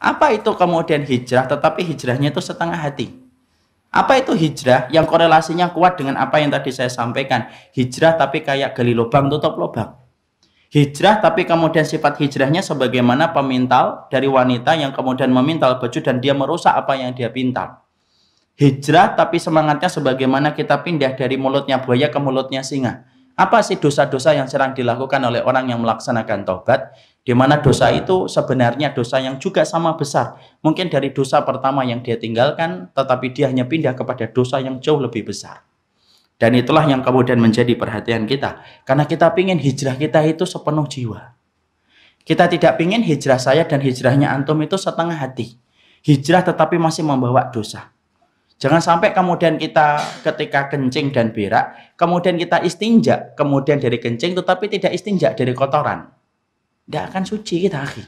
Apa itu kemudian hijrah, tetapi hijrahnya itu setengah hati? Apa itu hijrah yang korelasinya kuat dengan apa yang tadi saya sampaikan? Hijrah tapi kayak gali lubang tutup lubang. Hijrah tapi kemudian sifat hijrahnya sebagaimana pemintal dari wanita yang kemudian memintal baju dan dia merusak apa yang dia pintal. Hijrah tapi semangatnya sebagaimana kita pindah dari mulutnya buaya ke mulutnya singa. Apa sih dosa-dosa yang sering dilakukan oleh orang yang melaksanakan taubat? Di mana dosa itu sebenarnya dosa yang juga sama besar. Mungkin dari dosa pertama yang dia tinggalkan, tetapi dia hanya pindah kepada dosa yang jauh lebih besar. Dan itulah yang kemudian menjadi perhatian kita. Karena kita ingin hijrah kita itu sepenuh jiwa. Kita tidak ingin hijrah saya dan hijrahnya antum itu setengah hati. Hijrah tetapi masih membawa dosa. Jangan sampai kemudian kita ketika kencing dan berak, kemudian kita istinja, kemudian dari kencing tetapi tidak istinja dari kotoran. Tidak akan suci kita, akhi.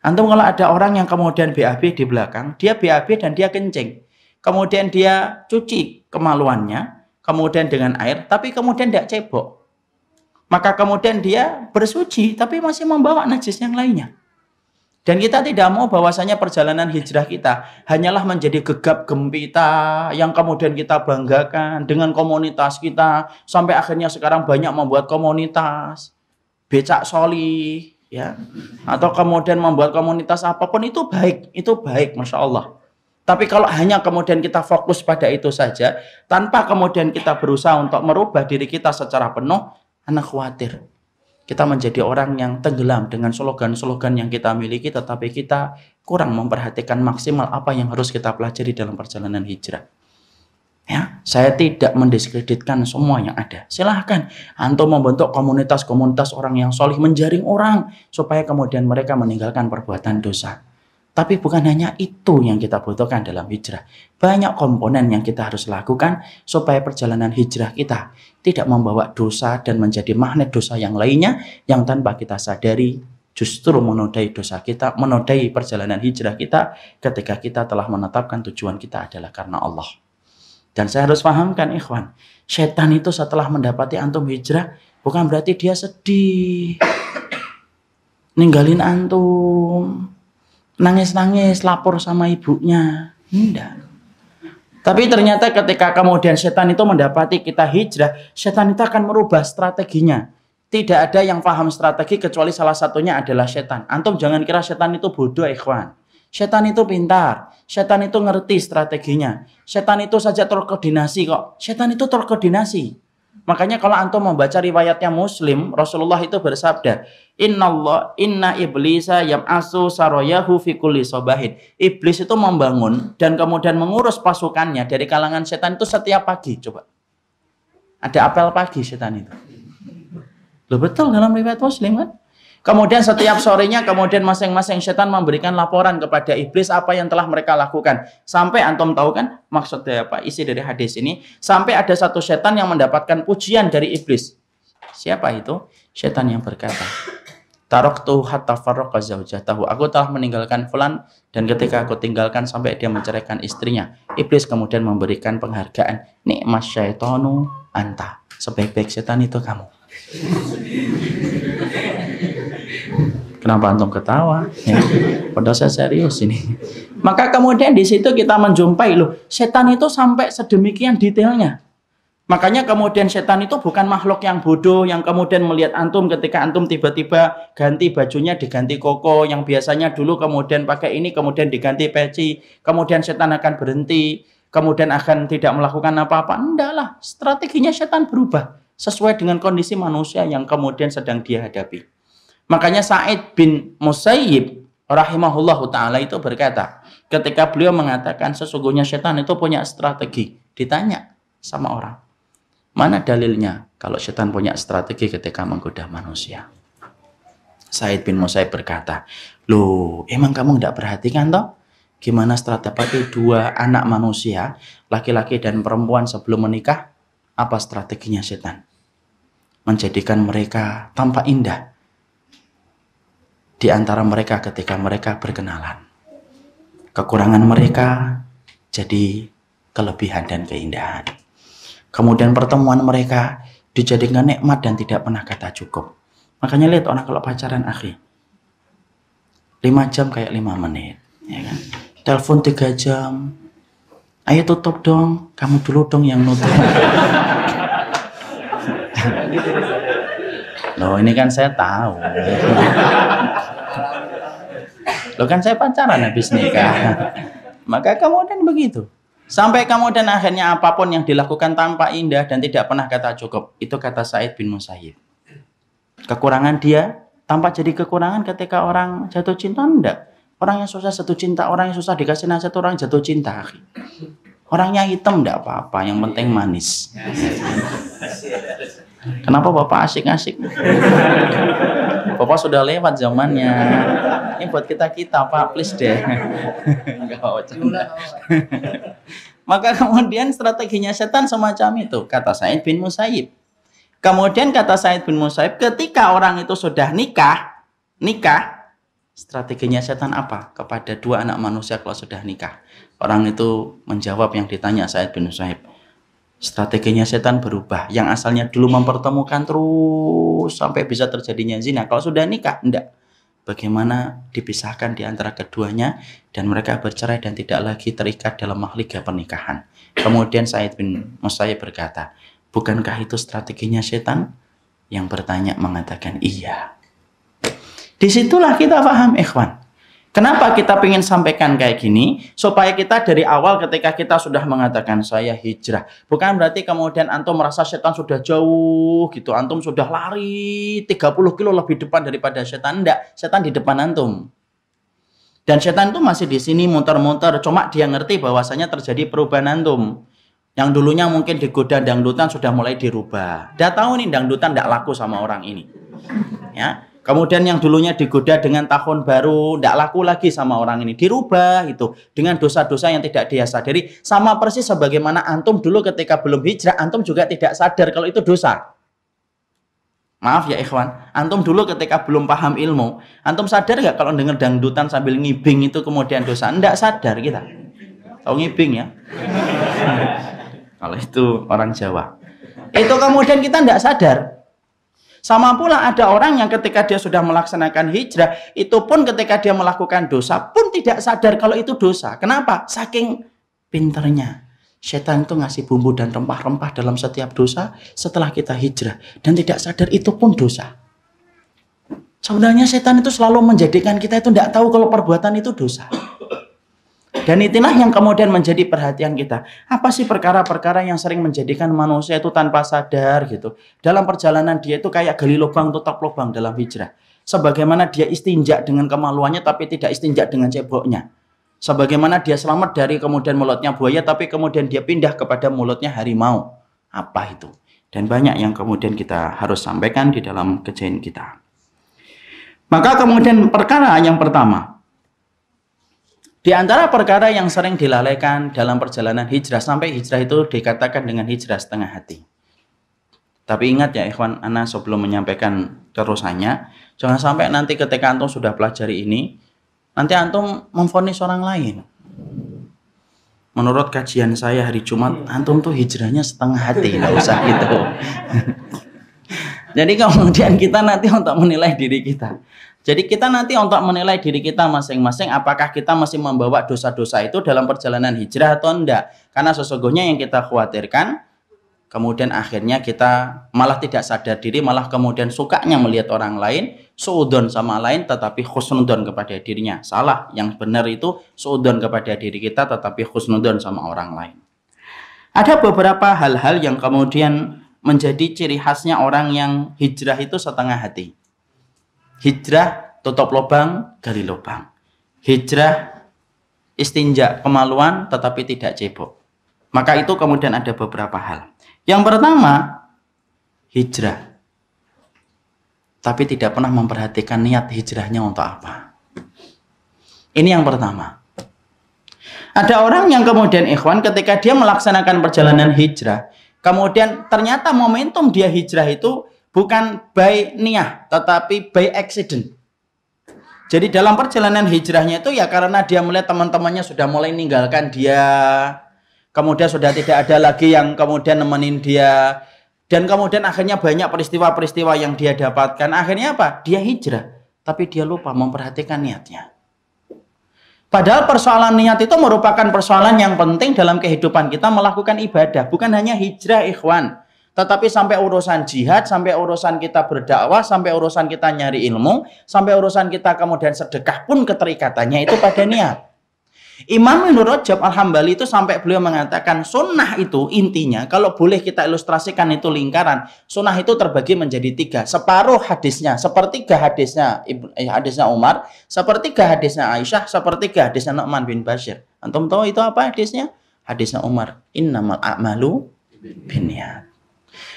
Antum kalau ada orang yang kemudian BAB di belakang, dia BAB dan dia kencing. Kemudian dia cuci kemaluannya, kemudian dengan air, tapi kemudian tidak cebok. Maka kemudian dia bersuci, tapi masih membawa najis yang lainnya. Dan kita tidak mau bahwasanya perjalanan hijrah kita hanyalah menjadi gegap gempita yang kemudian kita banggakan dengan komunitas kita. Sampai akhirnya sekarang banyak membuat komunitas. Becak soli, ya, atau kemudian membuat komunitas apapun itu baik, masya Allah. Tapi kalau hanya kemudian kita fokus pada itu saja, tanpa kemudian kita berusaha untuk merubah diri kita secara penuh, anak khawatir kita menjadi orang yang tenggelam dengan slogan-slogan yang kita miliki, tetapi kita kurang memperhatikan maksimal apa yang harus kita pelajari dalam perjalanan hijrah. Ya, saya tidak mendiskreditkan semua yang ada. Silahkan antum membentuk komunitas-komunitas orang yang solih, menjaring orang supaya kemudian mereka meninggalkan perbuatan dosa. Tapi bukan hanya itu yang kita butuhkan dalam hijrah. Banyak komponen yang kita harus lakukan supaya perjalanan hijrah kita tidak membawa dosa dan menjadi magnet dosa yang lainnya yang tanpa kita sadari justru menodai dosa kita, menodai perjalanan hijrah kita ketika kita telah menetapkan tujuan kita adalah karena Allah. Dan saya harus pahamkan ikhwan, setan itu setelah mendapati antum hijrah, bukan berarti dia sedih, ninggalin antum, nangis-nangis, lapor sama ibunya. Tidak. Tapi ternyata ketika kemudian setan itu mendapati kita hijrah, setan itu akan merubah strateginya. Tidak ada yang paham strategi kecuali salah satunya adalah setan. Antum jangan kira setan itu bodoh ikhwan. Setan itu pintar, setan itu ngerti strateginya, setan itu saja terkoordinasi kok, setan itu terkoordinasi. Makanya kalau antum membaca riwayatnya Muslim, Rasulullah itu bersabda, Inna iblisa yam'asu saroyahu fi kulli sobahin. Iblis itu membangun dan kemudian mengurus pasukannya dari kalangan setan itu setiap pagi. Coba, ada apel pagi setan itu. Loh, betul dalam riwayat Muslim kan? Kemudian setiap sorenya kemudian masing-masing setan memberikan laporan kepada iblis apa yang telah mereka lakukan. Sampai antum tahu kan maksudnya apa isi dari hadis ini? Sampai ada satu setan yang mendapatkan pujian dari iblis. Siapa itu? Setan yang berkata, Taraktu hatta farraqa zaujatahu. Aku telah meninggalkan fulan dan ketika aku tinggalkan sampai dia menceraikan istrinya. Iblis kemudian memberikan penghargaan. Nikmas syaitonu anta. Sebaik-baik setan itu kamu. Kenapa antum ketawa? Ya, padahal saya serius ini. Maka kemudian di situ kita menjumpai loh, setan itu sampai sedemikian detailnya. Makanya kemudian setan itu bukan makhluk yang bodoh yang kemudian melihat antum ketika antum tiba-tiba ganti bajunya diganti koko yang biasanya dulu kemudian pakai ini kemudian diganti peci, kemudian setan akan berhenti, kemudian akan tidak melakukan apa-apa. Enggak lah, strateginya setan berubah sesuai dengan kondisi manusia yang kemudian sedang dia hadapi. Makanya Sa'id bin Musayyib rahimahullahu ta'ala itu berkata, ketika beliau mengatakan sesungguhnya setan itu punya strategi, ditanya sama orang, mana dalilnya kalau setan punya strategi ketika menggoda manusia? Sa'id bin Musayyib berkata, loh emang kamu tidak perhatikan toh? Gimana strategi dua anak manusia, laki-laki dan perempuan sebelum menikah? Apa strateginya setan? Menjadikan mereka tampak indah di antara mereka ketika mereka berkenalan. Kekurangan mereka jadi kelebihan dan keindahan. Kemudian pertemuan mereka dijadikan nikmat dan tidak pernah kata cukup. Makanya lihat orang kalau pacaran akhi. 5 jam kayak 5 menit, ya kan? Telepon 3 jam. Ayo tutup dong, kamu dulu dong yang nutup. Loh, ini kan saya tahu. Loh, kan saya pacaran habis nikah. Maka kemudian begitu. Sampai kemudian akhirnya apapun yang dilakukan tanpa indah dan tidak pernah kata cukup. Itu kata Sa'id bin Musayyib. Kekurangan dia tanpa jadi kekurangan ketika orang jatuh cinta, enggak. Orang yang susah jatuh cinta, orang yang susah dikasih nasihat, orang jatuh cinta. Orangnya hitam enggak apa-apa, yang penting manis. Kenapa Bapak asik-asik? Bapak sudah lewat zamannya. Ini buat kita-kita, Pak, please deh. Enggak bercanda. Maka kemudian strateginya setan semacam itu, kata Sa'id bin Musayyib. Kemudian kata Sa'id bin Musayyib, ketika orang itu sudah nikah, strateginya setan apa? Kepada 2 anak manusia kalau sudah nikah. Orang itu menjawab yang ditanya Sa'id bin Musayyib. Strateginya setan berubah. Yang asalnya dulu mempertemukan terus sampai bisa terjadinya zina. Kalau sudah nikah, enggak. Bagaimana dipisahkan di antara keduanya dan mereka bercerai dan tidak lagi terikat dalam mahligai pernikahan. Kemudian Sa'id bin Musayyib berkata, bukankah itu strateginya setan? Yang bertanya mengatakan iya. Disitulah kita paham, ikhwan. Kenapa kita ingin sampaikan kayak gini? Supaya kita dari awal ketika kita sudah mengatakan saya hijrah. Bukan berarti kemudian antum merasa setan sudah jauh gitu. Antum sudah lari 30 kilo lebih depan daripada setan. Enggak, setan di depan antum. Dan setan itu masih di sini muter-muter. Cuma dia ngerti bahwasanya terjadi perubahan antum. Yang dulunya mungkin digoda dangdutan sudah mulai dirubah. Dia tahu nih dangdutan enggak laku sama orang ini. Ya. Kemudian yang dulunya digoda dengan tahun baru, tidak laku lagi sama orang ini. Dirubah itu dengan dosa-dosa yang tidak dia sadari. Sama persis sebagaimana antum dulu ketika belum hijrah, antum juga tidak sadar kalau itu dosa. Maaf ya ikhwan, antum dulu ketika belum paham ilmu, antum sadar nggak kalau dengar dangdutan sambil ngibing itu kemudian dosa? Tidak sadar kita. Tahu ngibing ya? Kalau itu orang Jawa. Itu kemudian kita tidak sadar. Sama pula ada orang yang ketika dia sudah melaksanakan hijrah, itu pun ketika dia melakukan dosa pun tidak sadar kalau itu dosa. Kenapa? Saking pinternya. Setan itu ngasih bumbu dan rempah-rempah dalam setiap dosa setelah kita hijrah. Dan tidak sadar itu pun dosa. Sebenarnya setan itu selalu menjadikan kita itu tidak tahu kalau perbuatan itu dosa. Dan itulah yang kemudian menjadi perhatian kita. Apa sih perkara-perkara yang sering menjadikan manusia itu tanpa sadar gitu. Dalam perjalanan dia itu kayak gali lubang tutup lubang dalam hijrah. Sebagaimana dia istinja dengan kemaluannya tapi tidak istinja dengan ceboknya. Sebagaimana dia selamat dari kemudian mulutnya buaya tapi kemudian dia pindah kepada mulutnya harimau. Apa itu? Dan banyak yang kemudian kita harus sampaikan di dalam kajian kita. Maka kemudian perkara yang pertama. Di antara perkara yang sering dilalaikan dalam perjalanan hijrah, sampai hijrah itu dikatakan dengan hijrah setengah hati. Tapi ingat ya ikhwan, ana sebelum menyampaikan terusannya, jangan sampai nanti ketika antum sudah pelajari ini, nanti antum memvonis orang lain. Menurut kajian saya hari Jumat, antum tuh hijrahnya setengah hati, nggak usah gitu. Jadi kemudian kita nanti untuk menilai diri kita. Jadi kita nanti untuk menilai diri kita masing-masing apakah kita masih membawa dosa-dosa itu dalam perjalanan hijrah atau enggak. Karena sesungguhnya yang kita khawatirkan kemudian akhirnya kita malah tidak sadar diri, malah kemudian sukanya melihat orang lain, suudon sama lain tetapi khusnudon kepada dirinya. Salah, yang benar itu suudon kepada diri kita tetapi khusnudon sama orang lain. Ada beberapa hal-hal yang kemudian menjadi ciri khasnya orang yang hijrah itu setengah hati. Hijrah tutup lubang, gali lubang. Hijrah istinja, kemaluan tetapi tidak cebok. Maka itu kemudian ada beberapa hal. Yang pertama, hijrah. Tapi tidak pernah memperhatikan niat hijrahnya untuk apa. Ini yang pertama. Ada orang yang kemudian ikhwan ketika dia melaksanakan perjalanan hijrah, kemudian ternyata momentum dia hijrah itu bukan by niyah, tetapi by accident. Jadi dalam perjalanan hijrahnya itu ya karena dia melihat teman-temannya sudah mulai meninggalkan dia. Kemudian sudah tidak ada lagi yang kemudian nemenin dia. Dan kemudian akhirnya banyak peristiwa-peristiwa yang dia dapatkan. Akhirnya apa? Dia hijrah. Tapi dia lupa memperhatikan niatnya. Padahal persoalan niat itu merupakan persoalan yang penting dalam kehidupan kita melakukan ibadah. Bukan hanya hijrah, ikhwan. Tetapi sampai urusan jihad, sampai urusan kita berdakwah, sampai urusan kita nyari ilmu, sampai urusan kita kemudian sedekah pun keterikatannya itu pada niat. Imam Ibnu Rajab Al-Hambali itu sampai beliau mengatakan sunnah itu intinya, kalau boleh kita ilustrasikan itu lingkaran, sunnah itu terbagi menjadi 3. Separuh hadisnya, sepertiga hadisnya Umar, sepertiga hadisnya Aisyah, sepertiga hadisnya Nu'man bin Bashir. Antum tahu itu apa hadisnya? Hadisnya Umar, innamal a'malu binniyat.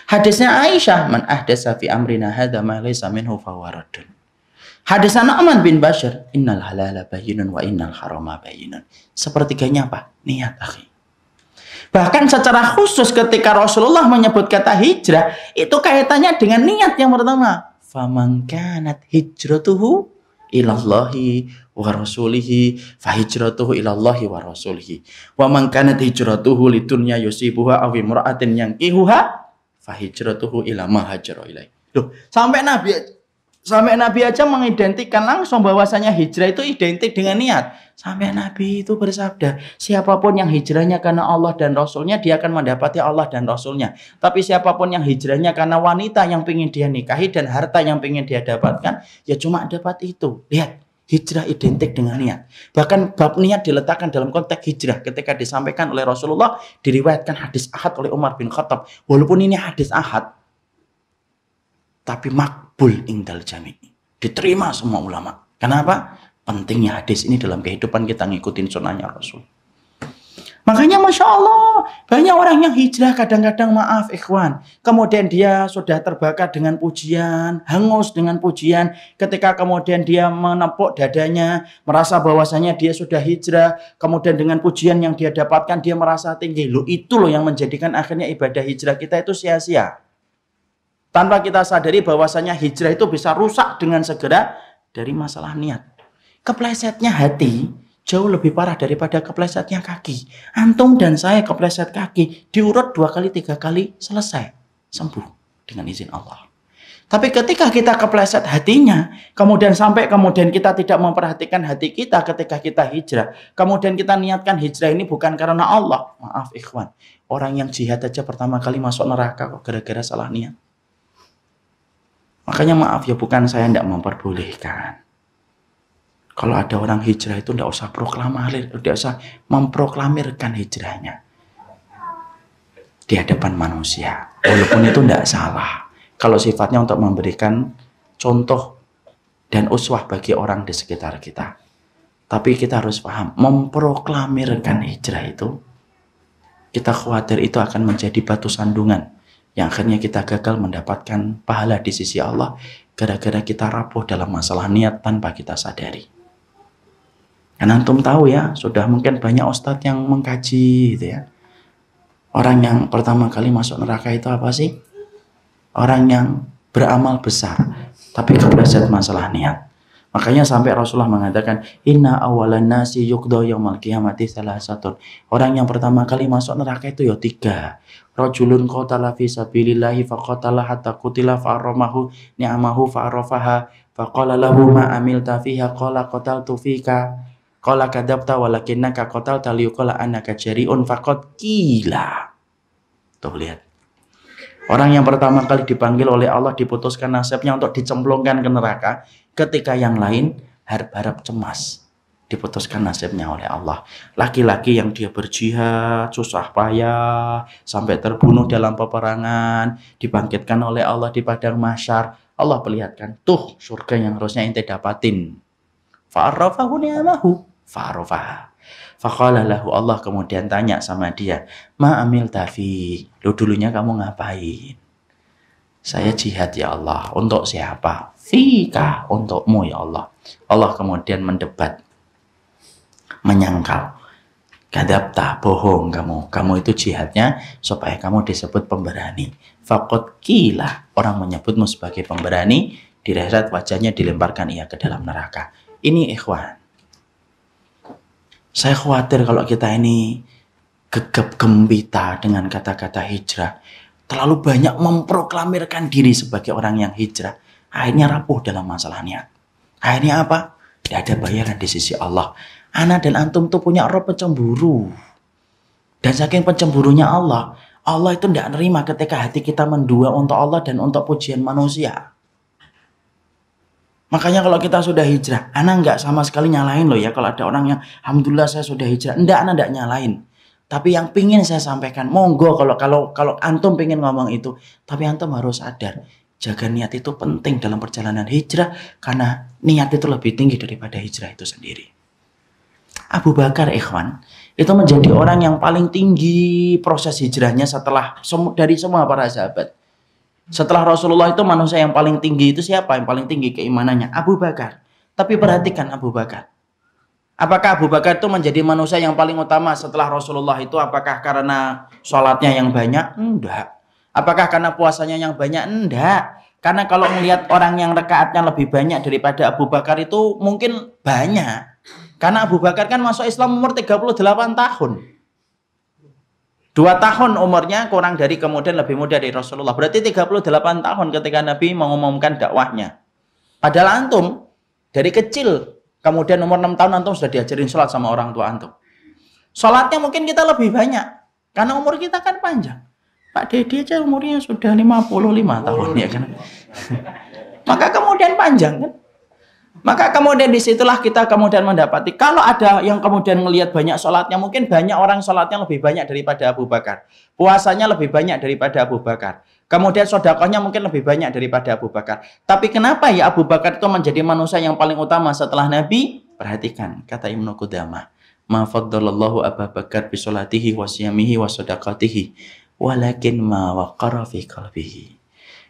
Hadisnya Aisyah, man ahdasa fi amrina hadza ma laysa minhu fahuwa raddun. Hadis Nu'man bin Bashir, innal halala bayyinun wa innal harama bayyinun. Sepertiganya apa? Niat, akhi. Bahkan secara khusus ketika Rasulullah menyebut kata hijrah, itu kaitannya dengan niat yang pertama. Faman kanat hijratuhu ilallahi wa rasulihi fa hijratuhu ilallahi wa rasulihi. Wa man kanat hijratuhu lidunya yusibuha aw imra'atin yankihuha fa hijratuhu ila ma hajara ilaihi. Loh, Sampai Nabi aja mengidentikan langsung bahwasanya hijrah itu identik dengan niat. Sampai Nabi itu bersabda, siapapun yang hijrahnya karena Allah dan Rasulnya, dia akan mendapati Allah dan Rasulnya. Tapi siapapun yang hijrahnya karena wanita yang ingin dia nikahi dan harta yang ingin dia dapatkan, ya cuma dapat itu. Lihat, hijrah identik dengan niat. Bahkan bab niat diletakkan dalam konteks hijrah. Ketika disampaikan oleh Rasulullah, diriwayatkan hadis ahad oleh Umar bin Khattab. Walaupun ini hadis ahad, tapi makbul indal jami, diterima semua ulama. Kenapa? Pentingnya hadis ini dalam kehidupan kita ngikutin sunnahnya Rasul. Makanya Masya Allah, banyak orang yang hijrah kadang-kadang maaf ikhwan. Kemudian dia sudah terbakar dengan pujian, hangus dengan pujian. Ketika kemudian dia menepuk dadanya, merasa bahwasanya dia sudah hijrah. Kemudian dengan pujian yang dia dapatkan, dia merasa tinggi. Loh, itu loh yang menjadikan akhirnya ibadah hijrah kita itu sia-sia. Tanpa kita sadari bahwasanya hijrah itu bisa rusak dengan segera dari masalah niat. Keplesetnya hati jauh lebih parah daripada keplesetnya kaki. Antum dan saya kepleset kaki, diurut 2 kali 3 kali, selesai. Sembuh dengan izin Allah. Tapi ketika kita kepleset hatinya, kemudian kita tidak memperhatikan hati kita ketika kita hijrah. Kemudian kita niatkan hijrah ini bukan karena Allah. Maaf ikhwan, orang yang jihad aja pertama kali masuk neraka kok gara-gara salah niat. Makanya maaf ya, bukan saya tidak memperbolehkan. Kalau ada orang hijrah itu tidak usah memproklamirkan hijrahnya di hadapan manusia. Walaupun itu tidak salah. Kalau sifatnya untuk memberikan contoh dan uswah bagi orang di sekitar kita. Tapi kita harus paham, memproklamirkan hijrah itu, kita khawatir itu akan menjadi batu sandungan yang akhirnya kita gagal mendapatkan pahala di sisi Allah gara-gara kita rapuh dalam masalah niat tanpa kita sadari. Karena antum tahu ya, sudah mungkin banyak ustadz yang mengkaji gitu ya. Orang yang pertama kali masuk neraka itu apa sih? Orang yang beramal besar tapi kepleset masalah niat. Makanya sampai Rasulullah mengatakan, inna awalan nasi yukdo yaumal qiyamati salasatun. Orang yang pertama kali masuk neraka itu ya 3. Rajulun qatala fi sabilillahi faqatala hatta qutila fa'aramahu ni'amahu fa'arafaha faqala lahu ma amilta fiha qala qataltu fika qala kadzabta walakinnaka qatalta liyuqala annaka jari'un faqad qila. Tuh lihat. Orang yang pertama kali dipanggil oleh Allah, diputuskan nasibnya untuk dicemplungkan ke neraka, ketika yang lain harap-harap cemas, diputuskan nasibnya oleh Allah. Laki-laki yang dia berjihad, susah payah, sampai terbunuh dalam peperangan, dibangkitkan oleh Allah di padang mahsyar. Allah perlihatkan, tuh surga yang harusnya ente dapatin. Fa'arrafahu ni'amahu, fa'arrafaha. Faqala lahu, Allah kemudian tanya sama dia, ma amil tafi, lu dulunya kamu ngapain? Saya jihad ya Allah. Untuk siapa? Fika, untukmu ya Allah. Allah kemudian mendebat, menyangkal, kadzabta, bohong kamu itu jihadnya supaya kamu disebut pemberani. Faqad qila, orang menyebutmu sebagai pemberani, direret wajahnya, dilemparkan ia ke dalam neraka. Ini ikhwan, saya khawatir kalau kita ini gegap gempita dengan kata-kata hijrah, terlalu banyak memproklamirkan diri sebagai orang yang hijrah, akhirnya rapuh dalam masalah niat. Akhirnya apa? Tidak ada bayaran di sisi Allah. Ana dan antum tuh punya roh pencemburu. Dan saking pencemburunya Allah, Allah itu tidak nerima ketika hati kita mendua untuk Allah dan untuk pujian manusia. Makanya kalau kita sudah hijrah, ana nggak sama sekali nyalain loh ya. Kalau ada orang yang, alhamdulillah saya sudah hijrah, ana nggak nyalain. Tapi yang pingin saya sampaikan, monggo kalau antum pingin ngomong itu, tapi antum harus sadar, jaga niat itu penting dalam perjalanan hijrah, karena niat itu lebih tinggi daripada hijrah itu sendiri. Abu Bakar, ikhwan, itu menjadi orang yang paling tinggi proses hijrahnya setelah dari semua para sahabat. Setelah Rasulullah itu manusia yang paling tinggi itu siapa? Yang paling tinggi keimanannya? Abu Bakar. Tapi perhatikan Abu Bakar. Apakah Abu Bakar itu menjadi manusia yang paling utama setelah Rasulullah itu? Apakah karena sholatnya yang banyak? Enggak. Apakah karena puasanya yang banyak? Enggak. Karena kalau melihat orang yang rakaatnya lebih banyak daripada Abu Bakar itu mungkin banyak. Karena Abu Bakar kan masuk Islam umur 38 tahun. 2 tahun umurnya kurang dari, kemudian lebih muda dari Rasulullah. Berarti 38 tahun ketika Nabi mengumumkan dakwahnya. Padahal antum dari kecil, kemudian umur 6 tahun antum sudah diajarin sholat sama orang tua antum. Sholatnya mungkin kita lebih banyak, karena umur kita kan panjang. Pak Dedi aja umurnya sudah 55 tahun ya kan. Maka kemudian panjang kan. Maka kemudian disitulah kita kemudian mendapati, kalau ada yang kemudian melihat banyak sholatnya, mungkin banyak orang sholatnya lebih banyak daripada Abu Bakar. Puasanya lebih banyak daripada Abu Bakar. Kemudian sodakohnya mungkin lebih banyak daripada Abu Bakar. Tapi kenapa ya Abu Bakar itu menjadi manusia yang paling utama setelah Nabi? Perhatikan, kata Ibnu Qudamah. Ma faddalallahu Abu Bakar bi sholatihi wa siyamihi wa sodakatihi. Walakin ma waqara fi qalbihi.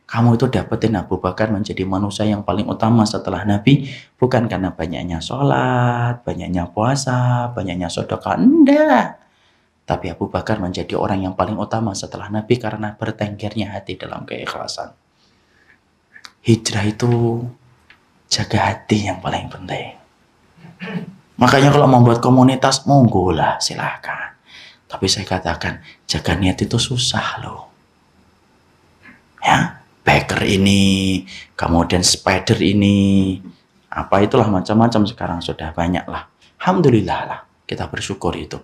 Kamu itu dapetin Abu Bakar menjadi manusia yang paling utama setelah Nabi, bukan karena banyaknya sholat, banyaknya puasa, banyaknya sedekah, enggak. Tapi Abu Bakar menjadi orang yang paling utama setelah Nabi karena bertenggernya hati dalam keikhlasan. Hijrah itu jaga hati yang paling penting. Makanya kalau membuat komunitas, monggo lah, silahkan. Tapi saya katakan, jaga niat itu susah loh. Ya. Baker ini, kemudian spider ini, apa itulah macam-macam sekarang sudah banyak lah. Alhamdulillah lah, kita bersyukur itu.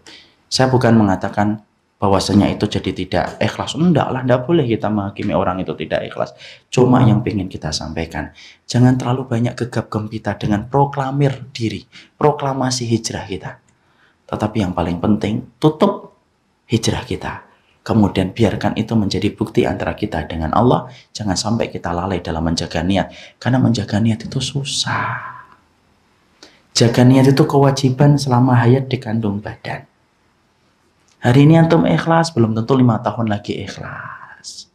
Saya bukan mengatakan bahwasanya itu jadi tidak ikhlas. Enggak lah, enggak boleh kita menghakimi orang itu tidak ikhlas. Cuma yang ingin kita sampaikan, jangan terlalu banyak gegap gempita dengan proklamir diri, proklamasi hijrah kita. Tetapi yang paling penting, tutup hijrah kita. Kemudian biarkan itu menjadi bukti antara kita dengan Allah. Jangan sampai kita lalai dalam menjaga niat. Karena menjaga niat itu susah. Jaga niat itu kewajiban selama hayat dikandung badan. Hari ini antum ikhlas, belum tentu 5 tahun lagi ikhlas.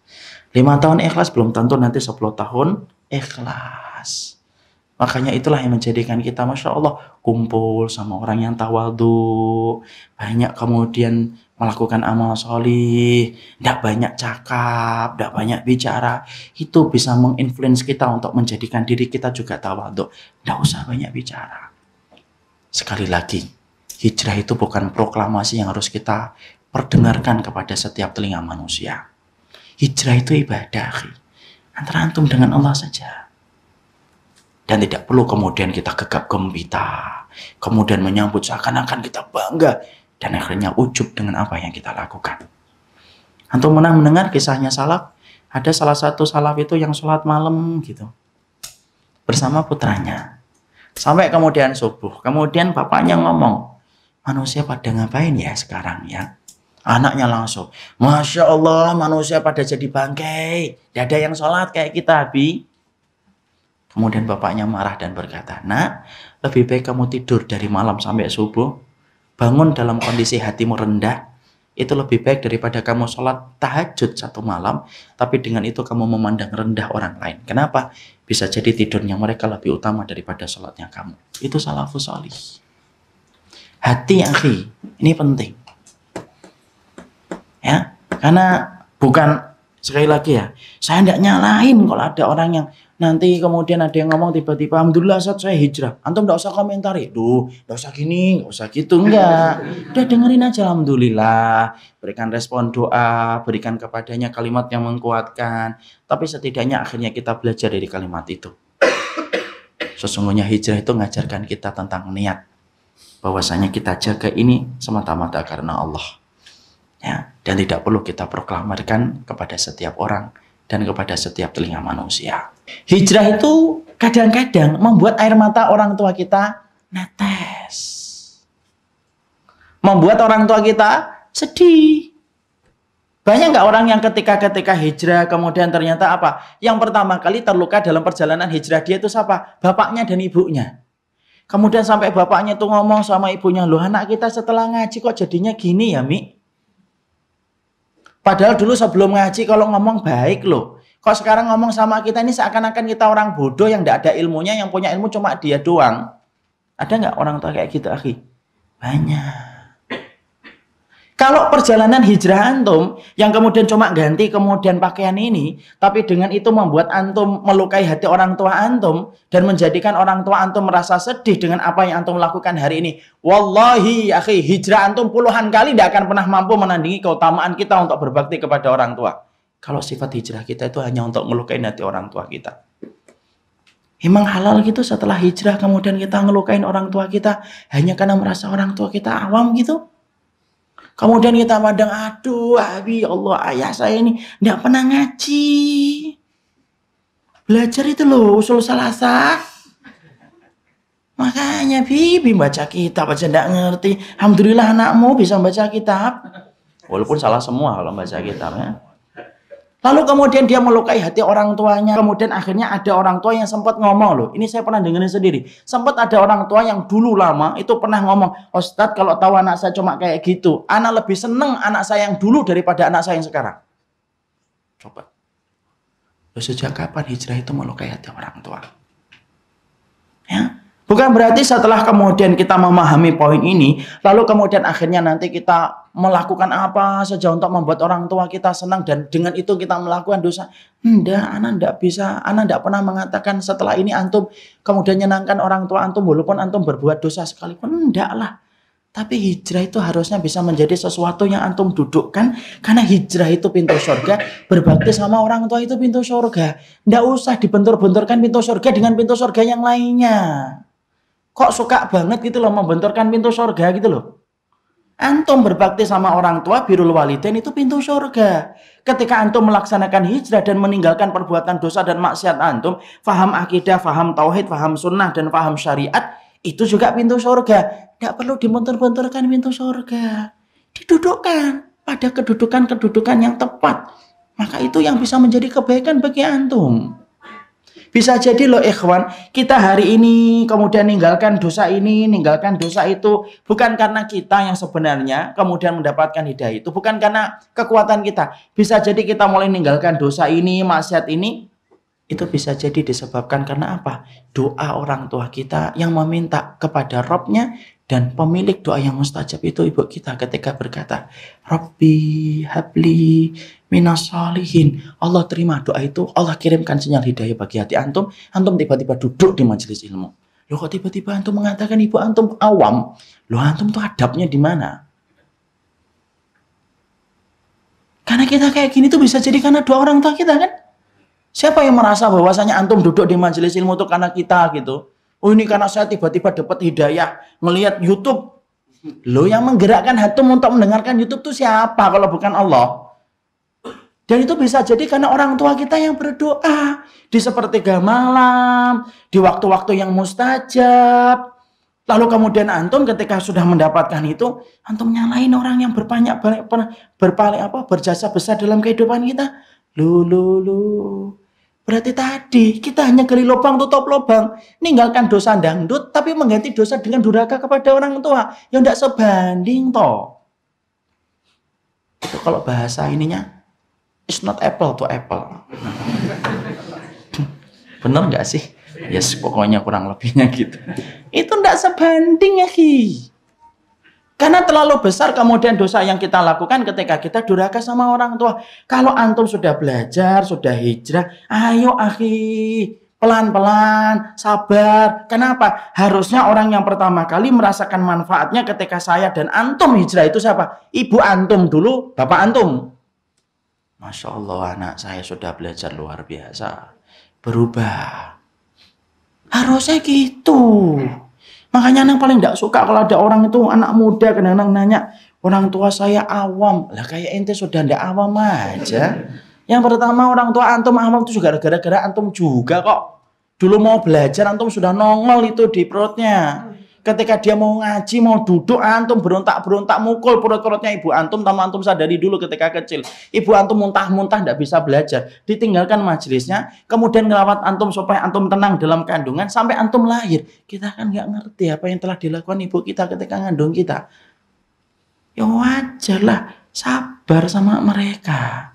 5 tahun ikhlas, belum tentu nanti 10 tahun ikhlas. Makanya itulah yang menjadikan kita, Masya Allah, kumpul sama orang yang tawadhu. Banyak kemudian melakukan amal sholih, tidak banyak cakap, tidak banyak bicara. Itu bisa menginfluence kita untuk menjadikan diri kita juga tawadhu. Tidak usah banyak bicara. Sekali lagi, hijrah itu bukan proklamasi yang harus kita perdengarkan kepada setiap telinga manusia. Hijrah itu ibadah, antara antum dengan Allah saja. Dan tidak perlu kemudian kita gegap gempita, kemudian menyambut seakan-akan kita bangga, dan akhirnya ujub dengan apa yang kita lakukan. Antum pernah mendengar kisahnya salaf? Ada salah satu salaf itu yang sholat malam gitu, bersama putranya. Sampai kemudian subuh. Kemudian bapaknya ngomong, manusia pada ngapain ya sekarang ya? Anaknya langsung, Masya Allah, manusia pada jadi bangkai. Tidak ada yang sholat kayak kita, Abi. Kemudian bapaknya marah dan berkata, nak, lebih baik kamu tidur dari malam sampai subuh. Bangun dalam kondisi hatimu rendah, itu lebih baik daripada kamu sholat tahajud 1 malam, tapi dengan itu kamu memandang rendah orang lain. Kenapa? Bisa jadi tidurnya mereka lebih utama daripada sholatnya kamu. Itu salafus sholih. Hati, akhi, ini penting. Ya, karena bukan, sekali lagi ya, saya tidak nyalain kalau ada orang yang nanti kemudian ada yang ngomong tiba-tiba, alhamdulillah saat saya hijrah. Antum tidak usah komentari, duh, tidak usah gini, tidak usah gitu, enggak. Udah dengerin aja, alhamdulillah. Berikan respon doa, berikan kepadanya kalimat yang menguatkan. Tapi setidaknya akhirnya kita belajar dari kalimat itu. Sesungguhnya hijrah itu mengajarkan kita tentang niat. bahwasanya kita jaga ini semata-mata karena Allah. Ya, dan tidak perlu kita proklamirkan kepada setiap orang dan kepada setiap telinga manusia. Hijrah itu kadang-kadang membuat air mata orang tua kita netes. Membuat orang tua kita sedih. Banyak nggak orang yang ketika hijrah kemudian ternyata apa? Yang pertama kali terluka dalam perjalanan hijrah dia itu siapa? Bapaknya dan ibunya. Kemudian sampai bapaknya tuh ngomong sama ibunya, loh anak kita setelah ngaji kok jadinya gini ya Mi? Padahal dulu sebelum ngaji kalau ngomong baik loh. Kok sekarang ngomong sama kita ini seakan-akan kita orang bodoh yang tidak ada ilmunya, yang punya ilmu cuma dia doang. Ada nggak orang tua kayak gitu, akhi? Banyak. Kalau perjalanan hijrah antum yang kemudian cuma ganti kemudian pakaian ini, tapi dengan itu membuat antum melukai hati orang tua antum dan menjadikan orang tua antum merasa sedih dengan apa yang antum lakukan hari ini. Wallahi, akhi, hijrah antum puluhan kali tidak akan pernah mampu menandingi keutamaan kita untuk berbakti kepada orang tua. Kalau sifat hijrah kita itu hanya untuk melukai hati orang tua kita. Emang halal gitu setelah hijrah kemudian kita ngelukain orang tua kita hanya karena merasa orang tua kita awam gitu? Kemudian kita pandang, aduh Abi, Allah, ayah saya ini tidak pernah ngaji. Belajar itu loh, usul salasah. Makanya Bibi baca kitab aja tidak ngerti. Alhamdulillah anakmu bisa baca kitab. Walaupun salah semua kalau baca kitabnya. Lalu kemudian dia melukai hati orang tuanya. Kemudian akhirnya ada orang tua yang sempat ngomong loh. Ini saya pernah dengerin sendiri. Sempat ada orang tua yang dulu lama itu pernah ngomong, Ustadz kalau tahu anak saya cuma kayak gitu, anak lebih seneng anak saya yang dulu daripada anak saya yang sekarang. Coba. Loh, sejak kapan hijrah itu melukai hati orang tua? Ya. Bukan berarti setelah kemudian kita memahami poin ini, lalu kemudian akhirnya nanti kita melakukan apa saja untuk membuat orang tua kita senang dan dengan itu kita melakukan dosa. Enggak, anak enggak bisa, anak enggak pernah mengatakan setelah ini antum kemudian nyenangkan orang tua antum walaupun antum berbuat dosa sekalipun, enggak lah. Tapi hijrah itu harusnya bisa menjadi sesuatu yang antum dudukkan karena hijrah itu pintu surga, berbakti sama orang tua itu pintu surga. Enggak usah dibentur-benturkan pintu surga dengan pintu surga yang lainnya. Kok suka banget gitu loh membenturkan pintu surga gitu loh. Antum berbakti sama orang tua, birrul walidain itu pintu surga. Ketika antum melaksanakan hijrah dan meninggalkan perbuatan dosa dan maksiat antum, faham akidah, faham tauhid, faham sunnah, dan faham syariat, itu juga pintu surga. Tidak perlu dibentur-benturkan pintu surga. Didudukkan pada kedudukan-kedudukan yang tepat. Maka itu yang bisa menjadi kebaikan bagi antum. Bisa jadi loh ikhwan, kita hari ini kemudian ninggalkan dosa ini, ninggalkan dosa itu. Bukan karena kita yang sebenarnya kemudian mendapatkan hidayah itu. Bukan karena kekuatan kita. Bisa jadi kita mulai ninggalkan dosa ini, maksiat ini. Itu bisa jadi disebabkan karena apa? Doa orang tua kita yang meminta kepada Robnya. Dan pemilik doa yang mustajab itu ibu kita ketika berkata, Rabbi habli minas sholihin. Allah terima doa itu, Allah kirimkan sinyal hidayah bagi hati antum. Antum tiba-tiba duduk di majelis ilmu. Loh kok tiba-tiba antum mengatakan ibu antum awam? Loh antum tuh adabnya di mana? Karena kita kayak gini tuh bisa jadi karena doa orang tua kita kan? Siapa yang merasa bahwasanya antum duduk di majelis ilmu itu karena kita gitu? Oh ini karena saya tiba-tiba dapat hidayah ngelihat YouTube. Loh yang menggerakkan hatum untuk mendengarkan YouTube itu siapa kalau bukan Allah? Dan itu bisa jadi karena orang tua kita yang berdoa di sepertiga malam, di waktu-waktu yang mustajab. Lalu kemudian antum ketika sudah mendapatkan itu, antum nyalain orang yang berjasa besar dalam kehidupan kita. Lu. Berarti tadi kita hanya gali lubang tutup lubang, ninggalkan dosa dangdut, tapi mengganti dosa dengan durhaka kepada orang tua yang tidak sebanding toh. Itu kalau bahasa ininya, it's not apple to apple. Bener nggak sih? Yes, pokoknya kurang lebihnya gitu. Itu tidak sebanding ya ki. Karena terlalu besar kemudian dosa yang kita lakukan ketika kita durhaka sama orang tua. Kalau antum sudah belajar, sudah hijrah, ayo akhi, pelan-pelan, sabar. Kenapa? Harusnya orang yang pertama kali merasakan manfaatnya ketika saya dan antum hijrah itu siapa? Ibu antum dulu, bapak antum. Masya Allah, anak saya sudah belajar luar biasa. Berubah. Harusnya gitu. Makanya yang paling tidak suka kalau ada orang itu anak muda kadang-kadang nanya, orang tua saya awam. Lah kayak ente sudah ndak awam aja. Yang pertama orang tua antum awam itu juga gara-gara antum juga kok. Dulu mau belajar antum sudah nongol itu di perutnya. Ketika dia mau ngaji, mau duduk, antum berontak-berontak mukul perut-perutnya ibu antum, tanpa antum sadari dulu ketika kecil. Ibu antum muntah-muntah tidak bisa belajar, ditinggalkan majelisnya, kemudian ngelawat antum supaya antum tenang dalam kandungan, sampai antum lahir. Kita kan nggak ngerti apa yang telah dilakukan ibu kita ketika ngandung kita. Ya wajar lah, sabar sama mereka.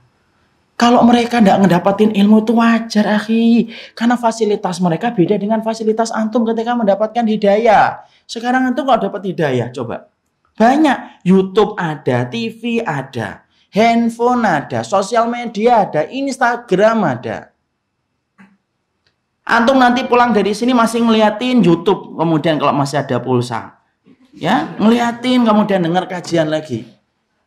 Kalau mereka tidak ngedapatin ilmu itu wajar, akhi. Karena fasilitas mereka beda dengan fasilitas antum ketika mendapatkan hidayah. Sekarang antum kalau dapat hidayah, coba. Banyak. YouTube ada, TV ada, handphone ada, sosial media ada, Instagram ada. Antum nanti pulang dari sini masih ngeliatin YouTube, kemudian kalau masih ada pulsa. Ya, ngeliatin, kemudian dengar kajian lagi.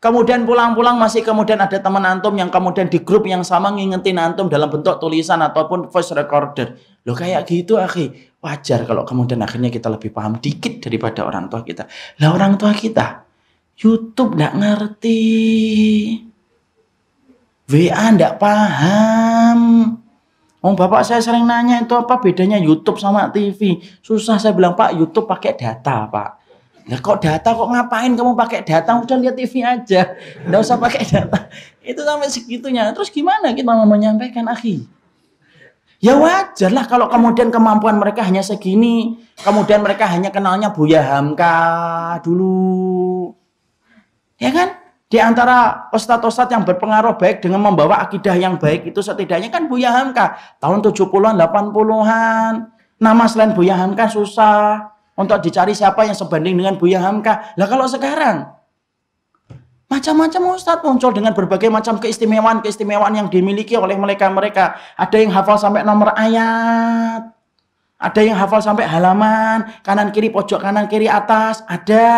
Kemudian pulang-pulang masih kemudian ada teman antum yang kemudian di grup yang sama ngingetin antum dalam bentuk tulisan ataupun voice recorder. Loh kayak gitu, akhi. Wajar kalau kemudian akhirnya kita lebih paham dikit daripada orang tua kita. Lah orang tua kita YouTube nggak ngerti, WA nggak paham. Oh, bapak saya sering nanya itu apa bedanya YouTube sama TV. Susah saya bilang, Pak, YouTube pakai data, Pak. Nah, kok data, kok ngapain kamu pakai data? Udah lihat TV aja, nggak usah pakai data. Itu sampai segitunya. Terus gimana kita mau menyampaikan, akhi? Ya wajar lah kalau kemudian kemampuan mereka hanya segini. Kemudian mereka hanya kenalnya Buya Hamka dulu. Ya kan? Di antara ustadz-ustadz yang berpengaruh baik dengan membawa akidah yang baik itu setidaknya kan Buya Hamka. Tahun 70-an, 80-an. Nama selain Buya Hamka susah. Untuk dicari siapa yang sebanding dengan Buya Hamka. Lah kalau sekarang macam-macam ustadz muncul dengan berbagai macam keistimewaan yang dimiliki oleh mereka. Ada yang hafal sampai nomor ayat. Ada yang hafal sampai halaman, kanan kiri, pojok kanan kiri atas, ada.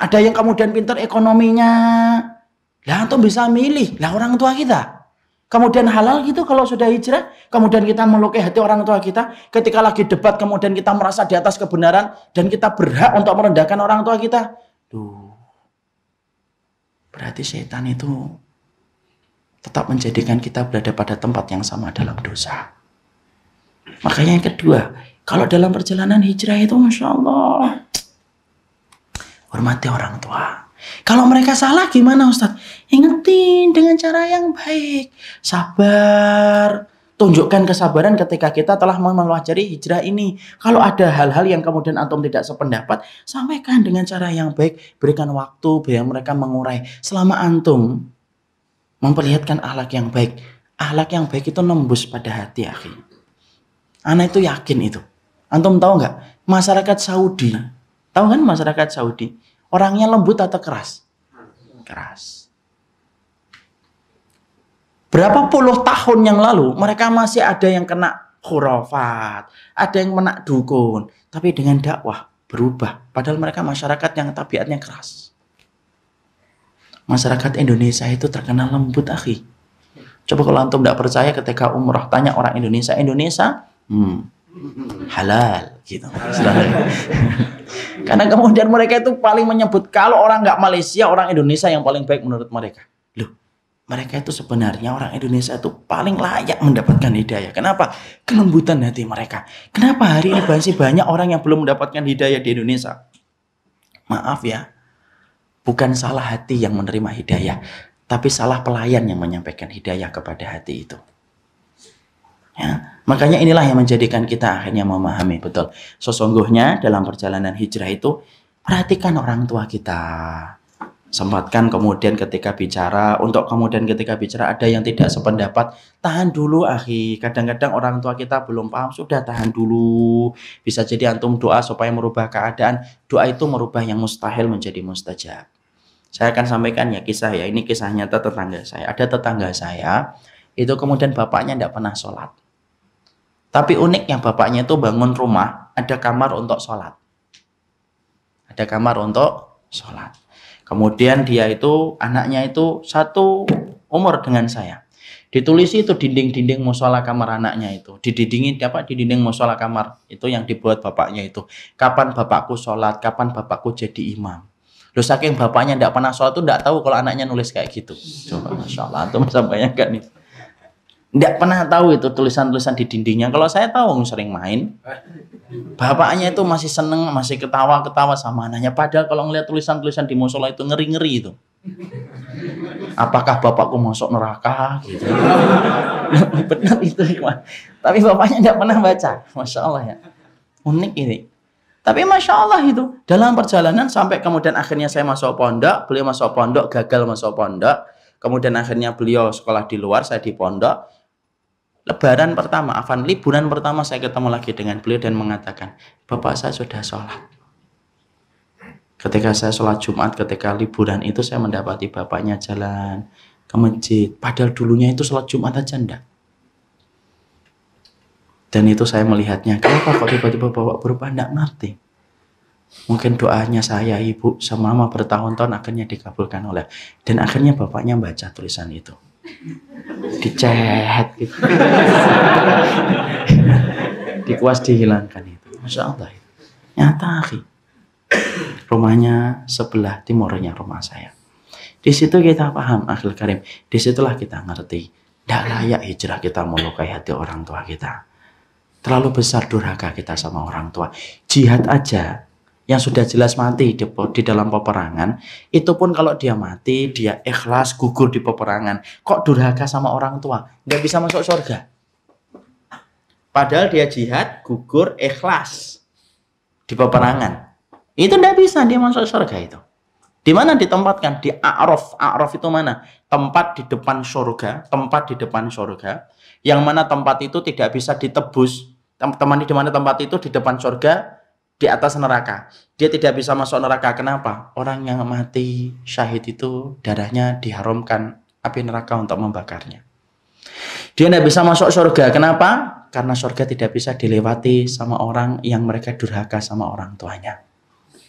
Ada yang kemudian pintar ekonominya. Lah antum bisa milih. Lah orang tua kita. Kemudian halal gitu kalau sudah hijrah, kemudian kita melukai hati orang tua kita, ketika lagi debat kemudian kita merasa di atas kebenaran dan kita berhak untuk merendahkan orang tua kita. Duh. Berarti setan itu tetap menjadikan kita berada pada tempat yang sama dalam dosa. Makanya yang kedua, kalau dalam perjalanan hijrah itu Masya Allah, hormati orang tua. Kalau mereka salah gimana Ustadz? Ingetin dengan cara yang baik. Sabar. Tunjukkan kesabaran ketika kita telah mempelajari hijrah ini. Kalau ada hal-hal yang kemudian antum tidak sependapat, sampaikan dengan cara yang baik. Berikan waktu biar mereka mengurai. Selama antum memperlihatkan akhlak yang baik. Akhlak yang baik itu nembus pada hati, akhi. Ana itu yakin itu. Antum tahu nggak? Masyarakat Saudi. Tahu kan masyarakat Saudi? Orangnya lembut atau keras? Keras. Berapa puluh tahun yang lalu mereka masih ada yang kena khurafat, ada yang kena dukun, tapi dengan dakwah berubah. Padahal mereka masyarakat yang tabiatnya keras. Masyarakat Indonesia itu terkenal lembut, akhi. Coba kalau antum tidak percaya ketika umrah tanya orang Indonesia, halal gitu. Karena kemudian mereka itu paling menyebut kalau orang nggak Malaysia, orang Indonesia yang paling baik menurut mereka. Loh, mereka itu sebenarnya orang Indonesia itu paling layak mendapatkan hidayah. Kenapa? Kelembutan hati mereka. Kenapa hari ini masih banyak orang yang belum mendapatkan hidayah di Indonesia? Maaf ya, bukan salah hati yang menerima hidayah, tapi salah pelayan yang menyampaikan hidayah kepada hati itu. Ya, makanya inilah yang menjadikan kita akhirnya memahami betul. Sesungguhnya dalam perjalanan hijrah itu perhatikan orang tua kita. Sempatkan kemudian ketika bicara, untuk kemudian ketika bicara ada yang tidak sependapat, tahan dulu, akhi. Kadang-kadang orang tua kita belum paham, sudah tahan dulu. Bisa jadi antum doa supaya merubah keadaan. Doa itu merubah yang mustahil menjadi mustajab. Saya akan sampaikan ya kisah ya. Ini kisah nyata tetangga saya. Ada tetangga saya, itu kemudian bapaknya tidak pernah sholat. Tapi uniknya bapaknya itu bangun rumah, ada kamar untuk sholat. Ada kamar untuk sholat. Kemudian dia itu, anaknya itu satu umur dengan saya. Ditulis itu dinding-dinding musola kamar anaknya itu. Didindingin apa? Di dinding musola kamar itu yang dibuat bapaknya itu. Kapan bapakku sholat? Kapan bapakku jadi imam? Loh saking bapaknya tidak pernah sholat tuh tidak tahu kalau anaknya nulis kayak gitu. Coba Masya Allah, itu masa bayangkan nih. Tidak pernah tahu itu tulisan-tulisan di dindingnya. Kalau saya tahu sering main. Bapaknya itu masih seneng, masih ketawa-ketawa sama anaknya. Padahal kalau ngeliat tulisan-tulisan di musola itu ngeri-ngeri itu. Apakah bapakku masuk neraka? Gitu. Benar itu. Tapi bapaknya tidak pernah baca. Masya Allah ya. Unik ini. Tapi Masya Allah itu. Dalam perjalanan sampai kemudian akhirnya saya masuk pondok. Beliau masuk pondok, gagal masuk pondok. Kemudian akhirnya beliau sekolah di luar, saya di pondok. Lebaran pertama, liburan pertama saya ketemu lagi dengan beliau dan mengatakan, Bapak saya sudah sholat. Ketika saya sholat Jumat, ketika liburan itu saya mendapati bapaknya jalan ke masjid. Padahal dulunya itu sholat Jumat aja enggak. Dan itu saya melihatnya, kenapa kok tiba-tiba bapak berubah? Enggak ngerti. Mungkin doanya saya, ibu, sama mama bertahun-tahun akhirnya dikabulkan oleh. Dan akhirnya bapaknya baca tulisan itu. Dicet gitu. Dikuas dihilangkan itu. Masya Allah. Nyata akhi. Rumahnya sebelah timurnya rumah saya. Di situ kita paham akhil karim. Disitulah kita ngerti. Tidak layak hijrah kita melukai hati orang tua kita. Terlalu besar durhaka kita sama orang tua. Jihad aja yang sudah jelas mati di dalam peperangan, itu pun kalau dia mati, dia ikhlas gugur di peperangan. Kok durhaka sama orang tua? Nggak bisa masuk surga. Padahal dia jihad, gugur, ikhlas di peperangan. Itu nggak bisa dia masuk surga itu. Di mana ditempatkan? Di A'raf. A'raf itu mana? Tempat di depan surga. Tempat di depan surga. Yang mana tempat itu tidak bisa ditebus. Teman di mana tempat itu di depan surga, di atas neraka. Dia tidak bisa masuk neraka. Kenapa? Orang yang mati syahid itu darahnya diharamkan api neraka untuk membakarnya. Dia tidak bisa masuk surga. Kenapa? Karena surga tidak bisa dilewati sama orang yang mereka durhaka sama orang tuanya.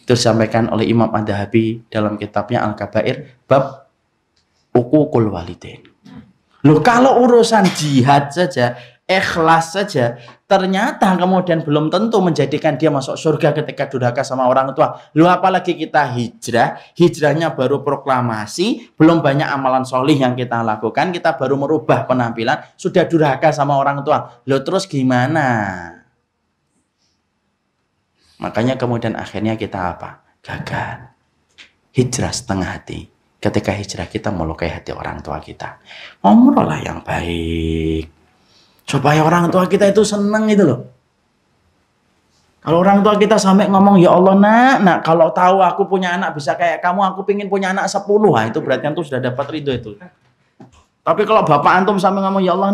Itu disampaikan oleh Imam Ad-Dhahabi dalam kitabnya Al-Kabair bab uququl walidain. Loh, kalau urusan jihad saja, ikhlas saja, ternyata kemudian belum tentu menjadikan dia masuk surga ketika durhaka sama orang tua. Loh, apalagi kita hijrah, hijrahnya baru proklamasi, belum banyak amalan solih yang kita lakukan, kita baru merubah penampilan, sudah durhaka sama orang tua. Loh, terus gimana? Makanya kemudian akhirnya kita apa? Gagal. Hijrah setengah hati. Ketika hijrah kita melukai hati orang tua kita. Umrohlah yang baik. Supaya orang tua kita itu senang itu loh. Kalau orang tua kita sampai ngomong, ya Allah nak, kalau tahu aku punya anak bisa kayak kamu, aku pingin punya anak 10. Nah, itu berarti antum sudah dapat ridho itu. Tapi kalau bapak antum sampai ngomong, ya Allah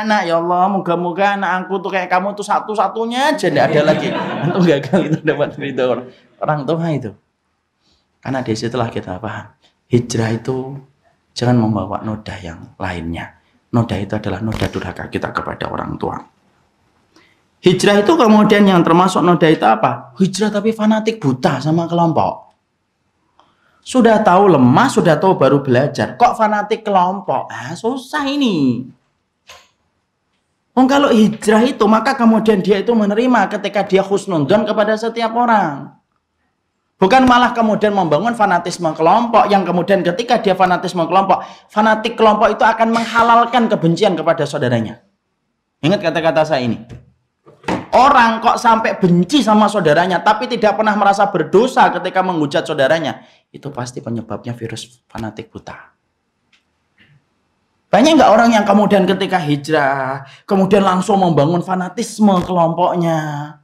nak, ya Allah moga-moga anak aku tuh kayak kamu tuh satu-satunya aja, tidak ada lagi. Antum gagal itu dapat ridho orang tua itu. Karena disitulah kita paham. Hijrah itu jangan membawa noda yang lainnya. Noda itu adalah noda durhaka kita kepada orang tua. Hijrah itu kemudian yang termasuk noda itu apa? Hijrah tapi fanatik buta sama kelompok. Sudah tahu lemah, sudah tahu baru belajar. Kok fanatik kelompok? Susah ini. Kalau hijrah itu, maka kemudian dia itu menerima ketika dia husnuzon kepada setiap orang. Bukan malah kemudian membangun fanatisme kelompok yang kemudian ketika dia fanatisme kelompok, fanatik kelompok itu akan menghalalkan kebencian kepada saudaranya. Ingat kata-kata saya ini. Orang kok sampai benci sama saudaranya tapi tidak pernah merasa berdosa ketika menghujat saudaranya, itu pasti penyebabnya virus fanatik buta. Banyak nggak orang yang kemudian ketika hijrah kemudian langsung membangun fanatisme kelompoknya?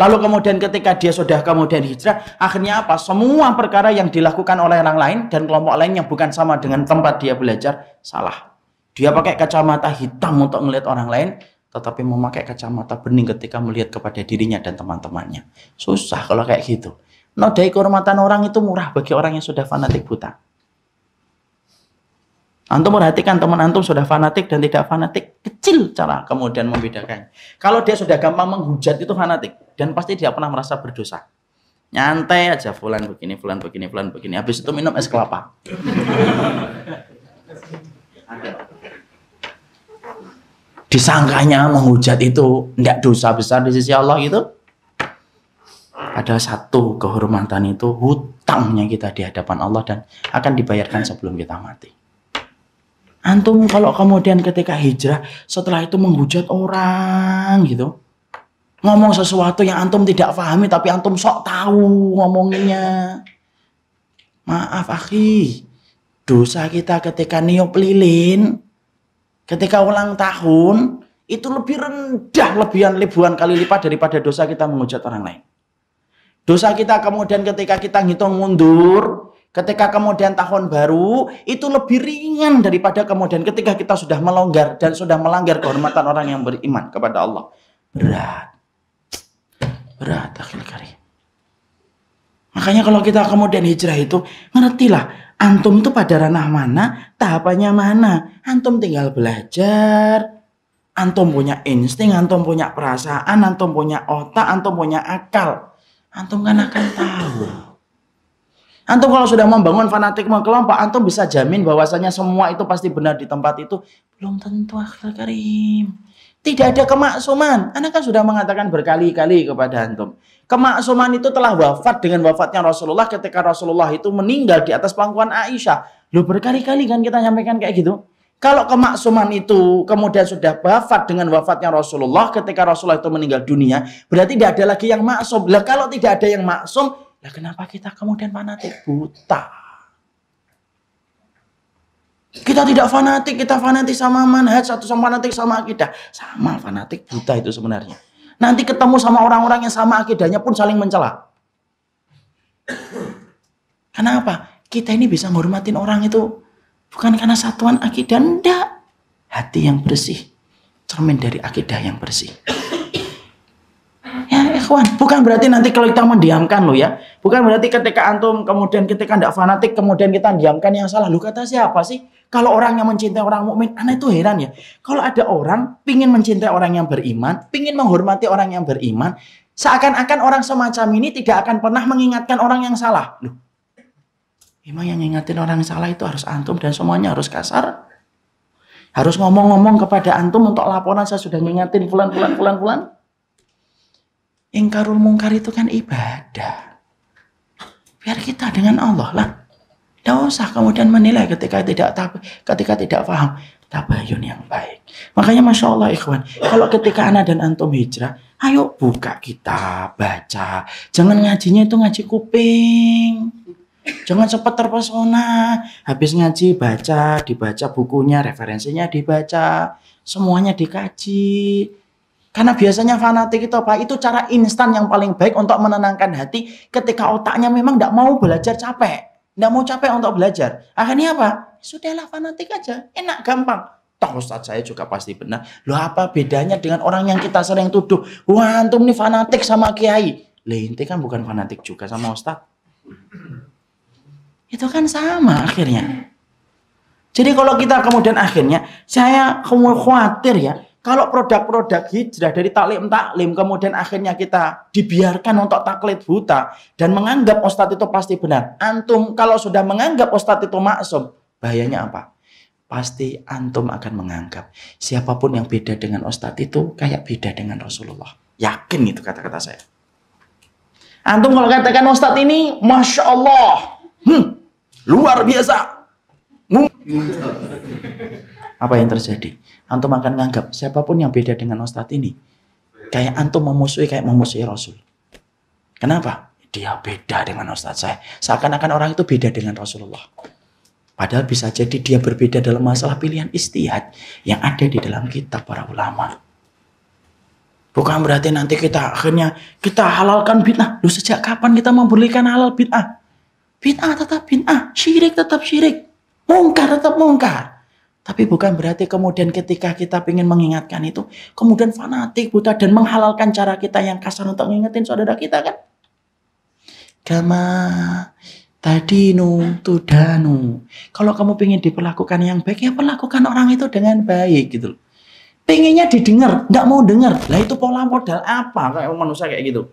Lalu kemudian ketika dia sudah kemudian hijrah, akhirnya apa? Semua perkara yang dilakukan oleh orang lain dan kelompok lain yang bukan sama dengan tempat dia belajar, salah. Dia pakai kacamata hitam untuk melihat orang lain, tetapi memakai kacamata bening ketika melihat kepada dirinya dan teman-temannya. Susah kalau kayak gitu. Nodai kehormatan orang itu murah bagi orang yang sudah fanatik buta. Antum perhatikan teman antum sudah fanatik dan tidak fanatik, kecil cara kemudian membedakannya. Kalau dia sudah gampang menghujat itu fanatik dan pasti dia pernah merasa berdosa. Nyantai aja, fulan begini, fulan begini, fulan begini. Habis itu minum es kelapa. disangkanya menghujat itu tidak dosa besar di sisi Allah gitu. Ada satu kehormatan itu hutangnya kita di hadapan Allah dan akan dibayarkan sebelum kita mati. Antum kalau kemudian ketika hijrah setelah itu menghujat orang gitu, ngomong sesuatu yang antum tidak pahami tapi antum sok tahu ngomonginnya. Maaf akhi, dosa kita ketika niup lilin, ketika ulang tahun itu lebih rendah lebihan ribuan kali lipat daripada dosa kita menghujat orang lain. Dosa kita kemudian ketika kita ngitung mundur, ketika kemudian tahun baru, itu lebih ringan daripada kemudian ketika kita sudah melanggar dan sudah melanggar kehormatan orang yang beriman kepada Allah. Berat. Berat, akhil karim. Makanya kalau kita kemudian hijrah itu, ngertilah, antum itu pada ranah mana, tahapannya mana. Antum tinggal belajar, antum punya insting, antum punya perasaan, antum punya otak, antum punya akal. Antum kan akan tahu. Antum kalau sudah membangun fanatikme kelompok, antum bisa jamin bahwasanya semua itu pasti benar di tempat itu. Belum tentu, akhil karim. Tidak ada kemaksuman. Anda kan sudah mengatakan berkali-kali kepada antum. Kemaksuman itu telah wafat dengan wafatnya Rasulullah ketika Rasulullah itu meninggal di atas pangkuan Aisyah. Loh berkali-kali kan kita nyampaikan kayak gitu. Kalau kemaksuman itu kemudian sudah wafat dengan wafatnya Rasulullah ketika Rasulullah itu meninggal dunia, berarti tidak ada lagi yang maksum. Lah kalau tidak ada yang maksum, lah kenapa kita kemudian fanatik buta? Kita tidak fanatik, kita fanatik sama manhaj, satu sama fanatik sama akidah. Sama fanatik buta itu sebenarnya. Nanti ketemu sama orang-orang yang sama akidahnya pun saling mencela. Kenapa? Kita ini bisa menghormatin orang itu bukan karena satuan akidah, enggak. Hati yang bersih, cermin dari akidah yang bersih. Ya ikhwan, bukan berarti nanti kalau kita mendiamkan loh ya. Bukan berarti ketika antum kemudian ketika tidak fanatik kemudian kita diamkan yang salah. Lu kata siapa sih? Kalau orang yang mencintai orang mukmin, anak itu heran ya. Kalau ada orang pingin mencintai orang yang beriman, pingin menghormati orang yang beriman, seakan-akan orang semacam ini tidak akan pernah mengingatkan orang yang salah. Loh, emang yang ngingatin orang yang salah itu harus antum dan semuanya harus kasar? Harus ngomong-ngomong kepada antum untuk laporan saya sudah ngingatin fulan. Ingkarul mungkar itu kan ibadah. Biar kita dengan Allah lah. Tidak usah kemudian menilai ketika tidak paham. Tabayun yang baik. Makanya Masya Allah ikhwan. Kalau ketika anak dan antum hijrah, ayo buka kitab, baca. Jangan ngajinya itu ngaji kuping. Jangan cepat terpesona. Habis ngaji dibaca bukunya, referensinya dibaca. Semuanya dikaji. Karena biasanya fanatik itu apa? Itu cara instan yang paling baik untuk menenangkan hati ketika otaknya memang tidak mau belajar capek. Tidak mau capek untuk belajar. Akhirnya apa? Sudahlah fanatik aja. Enak, gampang. Toh Ustaz saya juga pasti benar. Loh apa bedanya dengan orang yang kita sering tuduh? Wah antum nih fanatik sama kiai. Lah inti kan bukan fanatik juga sama Ustaz. Itu kan sama akhirnya. Jadi kalau kita kemudian akhirnya, saya khawatir ya. Kalau produk-produk hijrah dari taklim kemudian akhirnya kita dibiarkan untuk taklid buta dan menganggap ustadz itu pasti benar. Antum kalau sudah menganggap ustadz itu maksum, bahayanya apa? Pasti antum akan menganggap siapapun yang beda dengan ustadz itu kayak beda dengan Rasulullah. Yakin itu kata-kata saya. Antum kalau katakan ustadz ini Masya Allah, luar biasa. Apa yang terjadi? Antum akan menganggap siapapun yang beda dengan ustadz ini kayak antum memusuhi Rasul. Kenapa? Dia beda dengan ustadz saya. Seakan-akan orang itu beda dengan Rasulullah. Padahal bisa jadi dia berbeda dalam masalah pilihan ijtihad yang ada di dalam kitab para ulama. Bukan berarti nanti kita akhirnya kita halalkan bid'ah. Loh sejak kapan kita membolehkan halal bid'ah? Bid'ah tetap bid'ah, syirik tetap syirik, mungkar tetap mungkar. Tapi bukan berarti kemudian ketika kita ingin mengingatkan itu, kemudian fanatik buta dan menghalalkan cara kita yang kasar untuk mengingatin saudara kita kan. Kama tadinu tudanu. Kalau kamu ingin diperlakukan yang baik, ya perlakukan orang itu dengan baik gitu. Pengennya didengar, nggak mau dengar. Lah itu pola modal apa kayak manusia kayak gitu.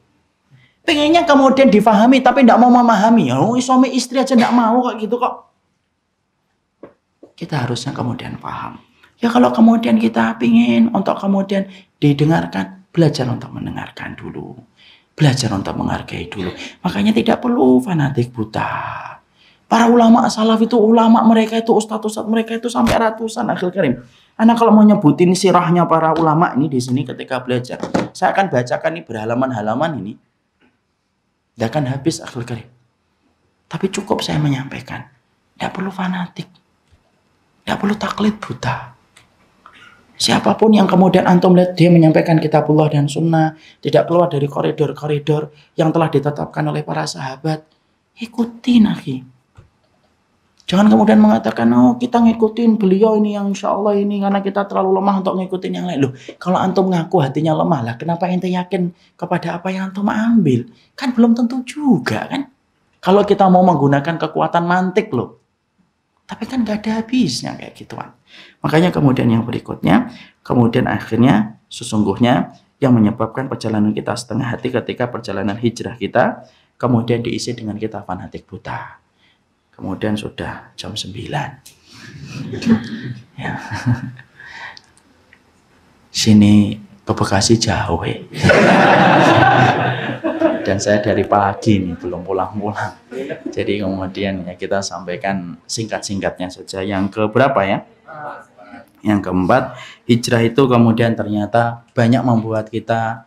Pengennya kemudian difahami tapi nggak mau memahami. Oh, suami istri aja nggak mau kayak gitu kok. Kita harusnya kemudian paham. Ya kalau kemudian kita pingin untuk kemudian didengarkan, belajar untuk mendengarkan dulu. Belajar untuk menghargai dulu. Makanya tidak perlu fanatik buta. Para ulama salaf itu, ulama mereka itu, ustadz-ustadz mereka itu sampai ratusan, akhil karim. Anak kalau mau nyebutin sirahnya para ulama ini di sini ketika belajar, saya akan bacakan ini berhalaman-halaman ini. Tidak akan habis, akhil karim. Tapi cukup saya menyampaikan. Tidak perlu fanatik. Tidak perlu taklid buta. Siapapun yang kemudian antum lihat dia menyampaikan kitabullah dan sunnah, tidak keluar dari koridor-koridor yang telah ditetapkan oleh para sahabat, ikutin akhi. Jangan kemudian mengatakan, oh kita ngikutin beliau ini yang insya Allah ini karena kita terlalu lemah untuk ngikutin yang lain. Loh, kalau antum ngaku hatinya lemah lah, kenapa ente yakin kepada apa yang antum ambil? Kan belum tentu juga kan? Kalau kita mau menggunakan kekuatan mantik loh. Tapi kan gak ada habisnya kayak gituan. Makanya kemudian yang berikutnya, kemudian akhirnya sesungguhnya yang menyebabkan perjalanan kita setengah hati ketika perjalanan hijrah kita, kemudian diisi dengan kita fanatik buta. Kemudian sudah jam 9. Ya. Sini ke Bekasi jauh ya. Dan saya dari pagi nih belum pulang-pulang. Jadi kemudian ya kita sampaikan singkat-singkatnya saja. Yang keberapa ya? Yang keempat, hijrah itu kemudian ternyata banyak membuat kita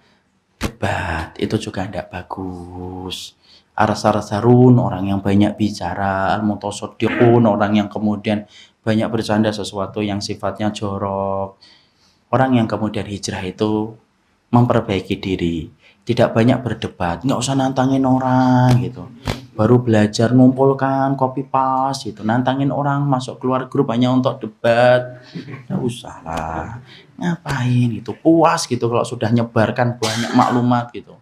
debat. Itu juga tidak bagus. Arsar-sarun, orang yang banyak bicara, al-mutasoddiqun, orang yang kemudian banyak bercanda sesuatu yang sifatnya jorok. Orang yang kemudian hijrah itu memperbaiki diri, tidak banyak berdebat, nggak usah nantangin orang gitu. Baru belajar ngumpulkan copy paste gitu, nantangin orang masuk keluar grup hanya untuk debat, nggak usah lah. Ngapain gitu, puas gitu kalau sudah nyebarkan banyak maklumat gitu.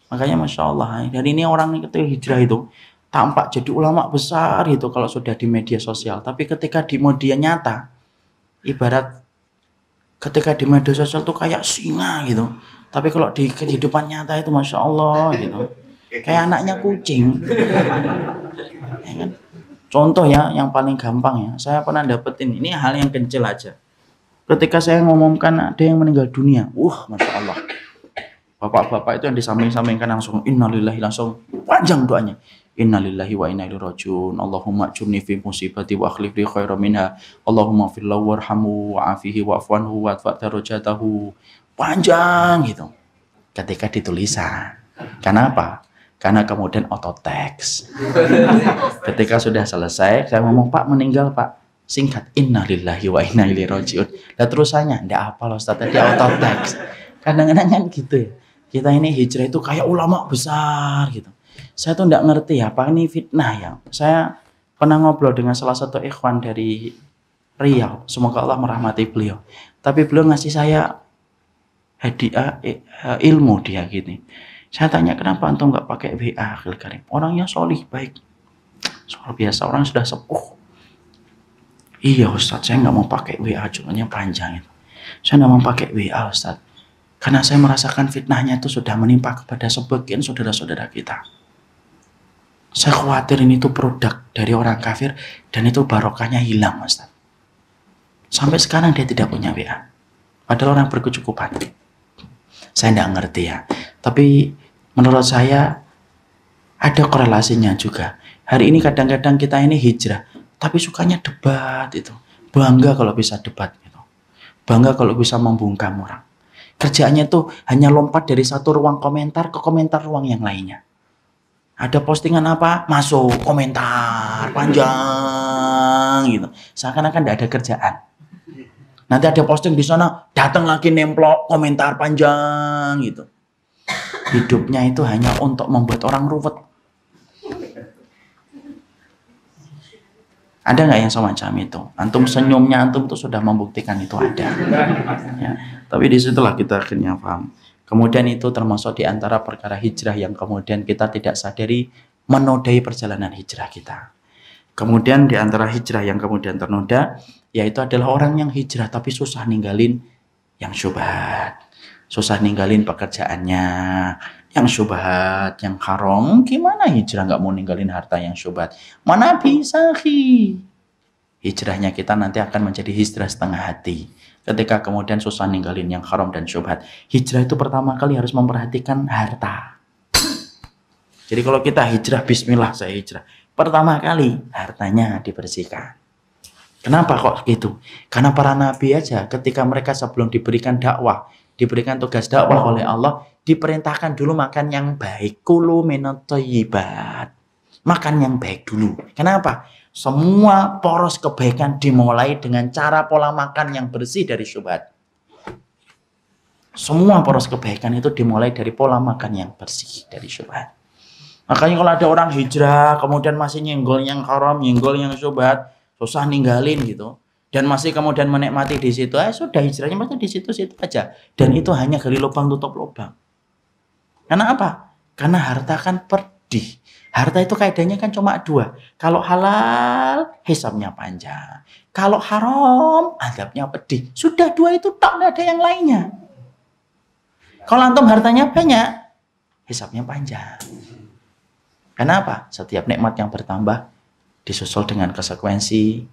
Makanya Masya Allah, dari ini orang itu hijrah itu tampak jadi ulama besar gitu kalau sudah di media sosial. Tapi ketika di media nyata, ibarat ketika di media sosial tuh kayak singa gitu. Tapi kalau di kehidupan nyata itu Masya Allah gitu. Kayak anaknya kucing. Ya kan? Contoh ya, yang paling gampang ya. Saya pernah dapetin, ini hal yang kecil aja. Ketika saya ngomongkan ada yang meninggal dunia. Masya Allah. Bapak-bapak itu yang disamping-sampingkan langsung innalillahi, langsung panjang doanya. Innalillahi wa inna ilaihi rajiun. Allahumma ajurni fi musibati wa akhlif li khairan minha. Allahumma fil warhamu wa afihi wa afwanhu wa atfa darajatahu. Panjang gitu. Ketika ditulisan. Kenapa? Karena kemudian autotext. Ketika sudah selesai, saya ngomong, Pak meninggal Pak. Singkat, innalillahi wa inna ilaihi rajiun. Dan terusannya, enggak apa loh Ustaz, tadi autotext. Kadang-kadang kan gitu ya. Kita ini hijrah itu kayak ulama besar gitu. Saya tuh enggak ngerti apa ini fitnah ya. Saya pernah ngobrol dengan salah satu ikhwan dari Riau. Semoga Allah merahmati beliau. Tapi beliau ngasih saya hadiah ilmu dia gini. Saya tanya kenapa antum nggak pakai WA akhil karim? Orangnya solih baik, soal biasa orang sudah sepuh. Iya Ustadz, saya nggak mau pakai WA, jumlahnya panjang itu. Saya nggak mau pakai WA Ustadz, karena saya merasakan fitnahnya itu sudah menimpa kepada sebagian saudara-saudara kita. Saya khawatir ini tuh produk dari orang kafir dan itu barokahnya hilang Ustadz. Sampai sekarang dia tidak punya WA, padahal orang berkecukupan. Saya nggak ngerti ya, tapi menurut saya ada korelasinya juga. Hari ini kadang-kadang kita ini hijrah, tapi sukanya debat itu. Bangga kalau bisa debat gitu. Bangga kalau bisa membungkam orang. Kerjaannya tuh hanya lompat dari satu ruang komentar ke komentar ruang yang lainnya. Ada postingan apa? Masuk komentar panjang gitu. Seakan-akan tidak ada kerjaan. Nanti ada posting di sana, datang lagi nemplok komentar panjang gitu. Hidupnya itu hanya untuk membuat orang ruwet. Ada nggak yang semacam itu? Antum senyumnya antum tuh sudah membuktikan itu ada. Ya. Tapi disitulah kita akhirnya paham. Kemudian itu termasuk di antara perkara hijrah yang kemudian kita tidak sadari menodai perjalanan hijrah kita. Kemudian di antara hijrah yang kemudian ternoda, yaitu adalah orang yang hijrah tapi susah ninggalin yang syubhat. Susah ninggalin pekerjaannya yang syubhat, yang haram. Gimana hijrah nggak mau ninggalin harta yang syubhat? Mana bisa, khi? Hijrahnya kita nanti akan menjadi hijrah setengah hati. Ketika kemudian susah ninggalin yang haram dan syubhat. Hijrah itu pertama kali harus memperhatikan harta. Jadi kalau kita hijrah, bismillah saya hijrah. Pertama kali hartanya dibersihkan. Kenapa kok gitu? Karena para nabi aja ketika mereka sebelum diberikan dakwah, diberikan tugas dakwah oleh Allah, diperintahkan dulu makan yang baik. Kulu minat thayyibat. Makan yang baik dulu. Kenapa? Semua poros kebaikan dimulai dengan cara pola makan yang bersih dari syubhat. Semua poros kebaikan itu dimulai dari pola makan yang bersih dari syubhat. Makanya kalau ada orang hijrah, kemudian masih nyenggol yang haram, nyenggol yang syubhat, susah ninggalin gitu. Dan masih kemudian menikmati di situ, sudah hijrahnya masih di situ-situ aja. Dan itu hanya gali lubang tutup lubang. Karena apa? Karena harta kan pedih. Harta itu kaidahnya kan cuma dua. Kalau halal, hisabnya panjang. Kalau haram, adabnya pedih. Sudah dua itu tak ada yang lainnya. Kalau antum hartanya banyak, hisabnya panjang. Kenapa? Setiap nikmat yang bertambah disusul dengan konsekuensi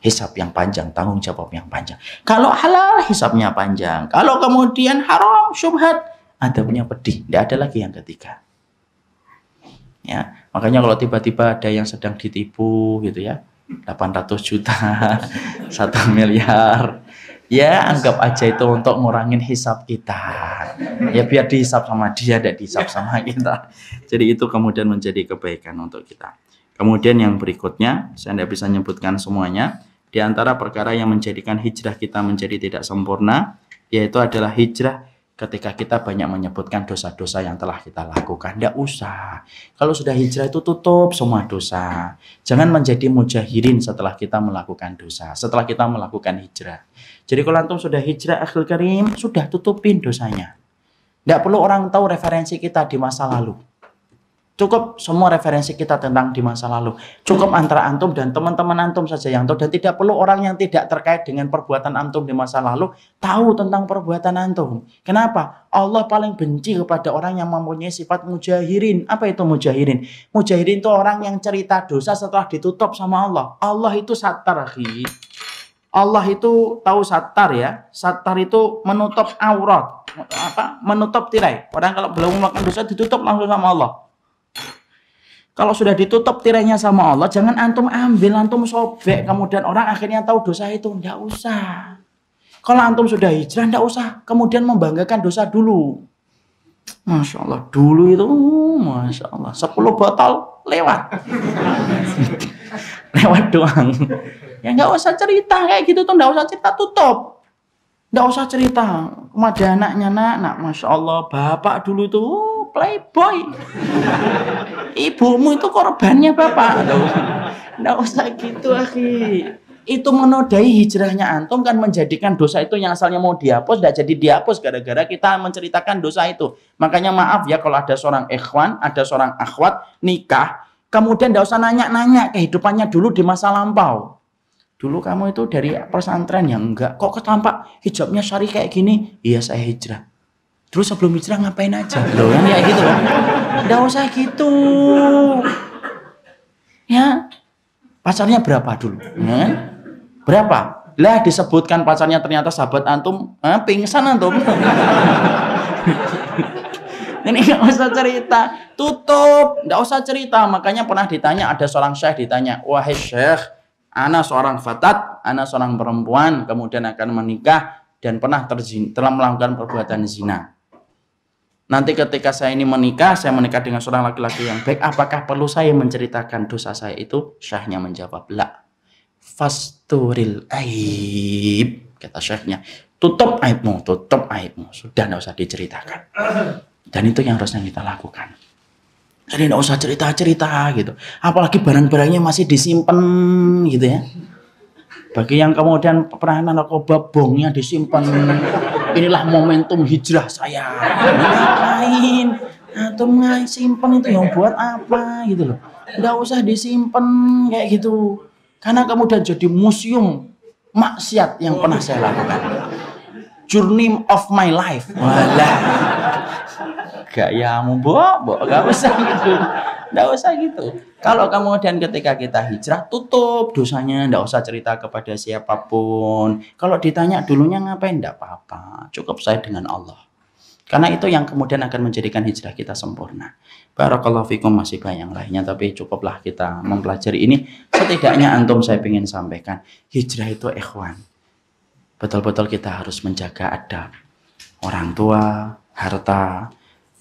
hisab yang panjang, tanggung jawab yang panjang. Kalau halal, hisabnya panjang. Kalau kemudian haram, syubhat, adabnya pedih. Tidak ada lagi yang ketiga. Ya, makanya kalau tiba-tiba ada yang sedang ditipu gitu ya, 800 juta, 1 miliar, ya anggap aja itu untuk ngurangin hisab kita. Ya biar dihisab sama dia, tidak dihisab sama kita. Jadi itu kemudian menjadi kebaikan untuk kita. Kemudian yang berikutnya, saya tidak bisa menyebutkan semuanya. Di antara perkara yang menjadikan hijrah kita menjadi tidak sempurna, yaitu adalah hijrah ketika kita banyak menyebutkan dosa-dosa yang telah kita lakukan. Tidak usah. Kalau sudah hijrah itu tutup semua dosa. Jangan menjadi mujahirin setelah kita melakukan dosa. Setelah kita melakukan hijrah. Jadi kalau antum sudah hijrah, akhil karim, sudah tutupin dosanya. Tidak perlu orang tahu referensi kita di masa lalu. Cukup semua referensi kita tentang di masa lalu. Cukup antara antum dan teman-teman antum saja yang tahu. Dan tidak perlu orang yang tidak terkait dengan perbuatan antum di masa lalu tahu tentang perbuatan antum. Kenapa? Allah paling benci kepada orang yang mempunyai sifat mujahirin. Apa itu mujahirin? Mujahirin itu orang yang cerita dosa setelah ditutup sama Allah. Allah itu sattar. Allah itu tahu sattar ya. Sattar itu menutup aurat. Menutup tirai. Orang kalau belum melakukan dosa ditutup langsung sama Allah. Kalau sudah ditutup tirainya sama Allah, jangan antum ambil, antum sobek, kemudian orang akhirnya tahu dosa itu. Tidak usah. Kalau antum sudah hijrah, tidak usah. Kemudian membanggakan dosa dulu. Masya Allah, dulu itu, Masya Allah, 10 botol lewat. Lewat doang. Ya nggak usah cerita kayak gitu tuh, nggak usah cerita, tutup. Nggak usah cerita. Kepada anaknya, nak, Masya Allah, bapak dulu itu playboy. Ibumu itu korbannya bapak. Nggak usah gitu, akhi. Itu menodai hijrahnya antum kan, menjadikan dosa itu yang asalnya mau dihapus, tidak jadi dihapus gara-gara kita menceritakan dosa itu. Makanya maaf ya kalau ada seorang ikhwan, ada seorang akhwat nikah, kemudian tidak usah nanya-nanya kehidupannya dulu di masa lampau. Dulu kamu itu dari pesantren ya? Enggak. Kok ketampak hijabnya syari kayak gini? Iya, saya hijrah. Terus sebelum hijrah ngapain aja? Loh kan kayak gitu loh. Nggak usah gitu. Ya. Pacarnya berapa dulu? Ya. Berapa? Lah disebutkan pacarnya ternyata sahabat antum, pingsan antum. Ini nggak usah cerita. Tutup. Nggak usah cerita. Makanya pernah ditanya, ada seorang syekh ditanya, wahai syekh, ana seorang fatat, ana seorang perempuan, kemudian akan menikah dan telah melakukan perbuatan zina. Nanti ketika saya ini menikah, saya menikah dengan seorang laki-laki yang baik, apakah perlu saya menceritakan dosa saya itu? Syekhnya menjawab, la. Fasturil aib. Kata syekhnya, tutup aibmu. Sudah, tidak usah diceritakan. Dan itu yang harusnya kita lakukan. Jadi tidak usah cerita-cerita gitu. Apalagi barang-barangnya masih disimpan gitu ya. Bagi yang kemudian pernah narkoba, bongnya disimpan. Inilah momentum hijrah saya. Ngapain? Antum simpen itu yang buat apa gitu loh. Nggak usah disimpan kayak gitu. Karena kemudian jadi museum maksiat yang pernah saya lakukan. Journey of my life. Walah. Gayamu, Bo, gak usah gitu. Nggak usah gitu. Kalau kemudian ketika kita hijrah, tutup dosanya, ndak usah cerita kepada siapapun. Kalau ditanya dulunya ngapain, ndak apa-apa. Cukup saya dengan Allah. Karena itu yang kemudian akan menjadikan hijrah kita sempurna. Barakallahu fikum, masih banyak lainnya, tapi cukuplah kita mempelajari ini. Setidaknya antum saya ingin sampaikan, hijrah itu ikhwan. Betul-betul kita harus menjaga adab. Orang tua, harta,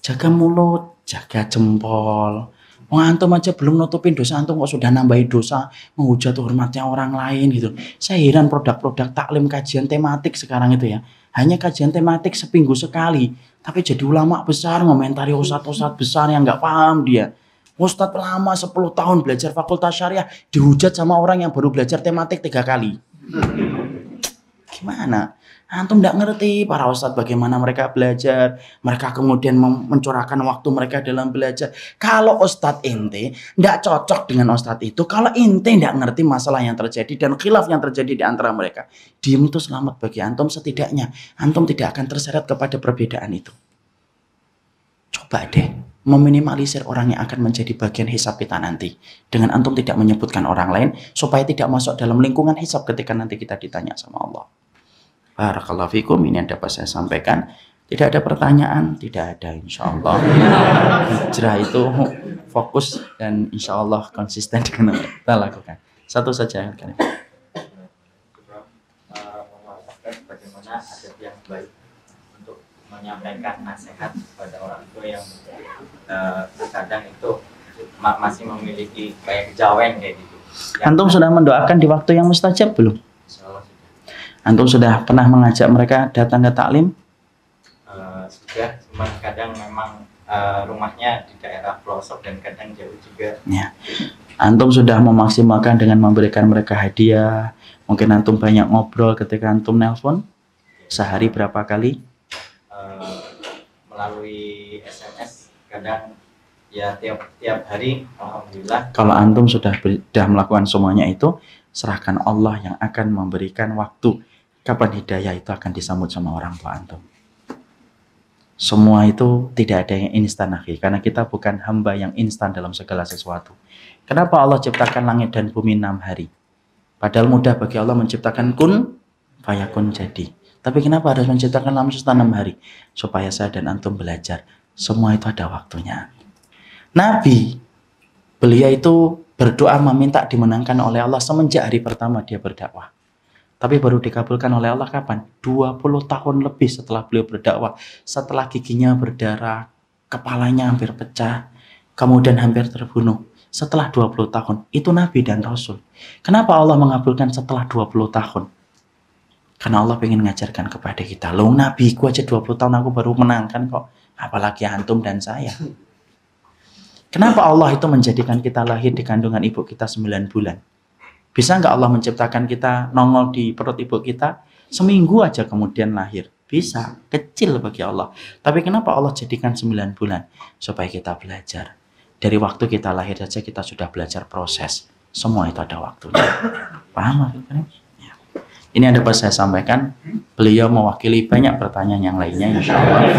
jaga mulut, jaga jempol. Wong antum aja belum nutupin dosa antum kok sudah nambahin dosa, menghujat hormatnya orang lain gitu. Saya heran produk-produk taklim kajian tematik sekarang itu ya. Hanya kajian tematik seminggu sekali, tapi jadi ulama besar ngomentari ustadz-ustadz besar yang nggak paham dia. Ustadz lama 10 tahun belajar fakultas syariah dihujat sama orang yang baru belajar tematik 3 kali. Gimana? Antum tidak ngerti para ustadz bagaimana mereka belajar. Mereka kemudian mencurahkan waktu mereka dalam belajar. Kalau ustadz ente tidak cocok dengan ustadz itu, kalau ente tidak ngerti masalah yang terjadi dan khilaf yang terjadi di antara mereka, diem itu selamat bagi antum. Setidaknya antum tidak akan terseret kepada perbedaan itu. Coba deh meminimalisir orang yang akan menjadi bagian hisab kita nanti. Dengan antum tidak menyebutkan orang lain supaya tidak masuk dalam lingkungan hisab ketika nanti kita ditanya sama Allah. Barakallahu fikum, ini yang dapat saya sampaikan. Tidak ada pertanyaan, tidak ada, insya Allah. Hijrah itu fokus dan insya Allah konsisten dengan kita lakukan. Satu saja kan. Bagaimana adab yang baik untuk menyampaikan nasihat kepada orang tua yang kadang itu masih memiliki kayak kejawen kayak gitu. Antum sudah mendoakan di waktu yang mustajab belum? Antum sudah pernah mengajak mereka datang ke taklim? Sudah, cuma kadang memang rumahnya di daerah pelosok dan kadang jauh juga. Ya. Antum sudah memaksimalkan dengan memberikan mereka hadiah. Mungkin antum banyak ngobrol ketika antum nelpon. Sehari berapa kali? Melalui SMS kadang ya tiap hari, alhamdulillah. Kalau antum sudah melakukan semuanya itu, serahkan Allah yang akan memberikan waktu kapan hidayah itu akan disambut sama orang tua antum. Semua itu tidak ada yang instan lagi, karena kita bukan hamba yang instan dalam segala sesuatu. Kenapa Allah ciptakan langit dan bumi 6 hari? Padahal mudah bagi Allah menciptakan kun fayakun jadi. Tapi kenapa harus menciptakan dalam 6 hari? Supaya saya dan antum belajar. Semua itu ada waktunya. Nabi, beliau itu berdoa meminta dimenangkan oleh Allah semenjak hari pertama dia berdakwah. Tapi baru dikabulkan oleh Allah kapan? 20 tahun lebih setelah beliau berdakwah. Setelah giginya berdarah, kepalanya hampir pecah, kemudian hampir terbunuh. Setelah 20 tahun, itu Nabi dan Rasul. Kenapa Allah mengabulkan setelah 20 tahun? Karena Allah ingin mengajarkan kepada kita. Loh, Nabi ku aja 20 tahun aku baru menangkan kok. Apalagi antum dan saya. Kenapa Allah itu menjadikan kita lahir di kandungan ibu kita 9 bulan? Bisa nggak Allah menciptakan kita nongol di perut ibu kita seminggu aja kemudian lahir? Bisa, kecil bagi Allah. Tapi kenapa Allah jadikan 9 bulan? Supaya kita belajar. Dari waktu kita lahir saja kita sudah belajar proses. Semua itu ada waktunya. Paham kan? Ya. Ini yang dapat saya sampaikan. Beliau mewakili banyak pertanyaan yang lainnya, insya Allah.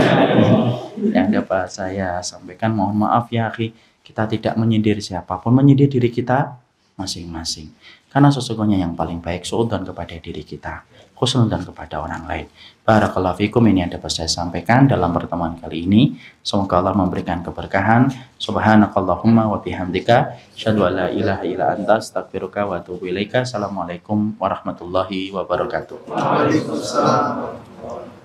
Yang dapat saya sampaikan, mohon maaf ya akhi, kita tidak menyindir siapapun, menyindir diri kita masing-masing. Karena sesungguhnya yang paling baik suudzon kepada diri kita, husnudzon kepada orang lain. Barakallahu fikum, ini yang dapat saya sampaikan dalam pertemuan kali ini. Semoga Allah memberikan keberkahan. Subhanakallahumma wa bihamdika, asyhadu an la ilaha illa anta, astaghfiruka wa atubu ilaika. Assalamualaikum warahmatullahi wabarakatuh. Waalaikumsalam.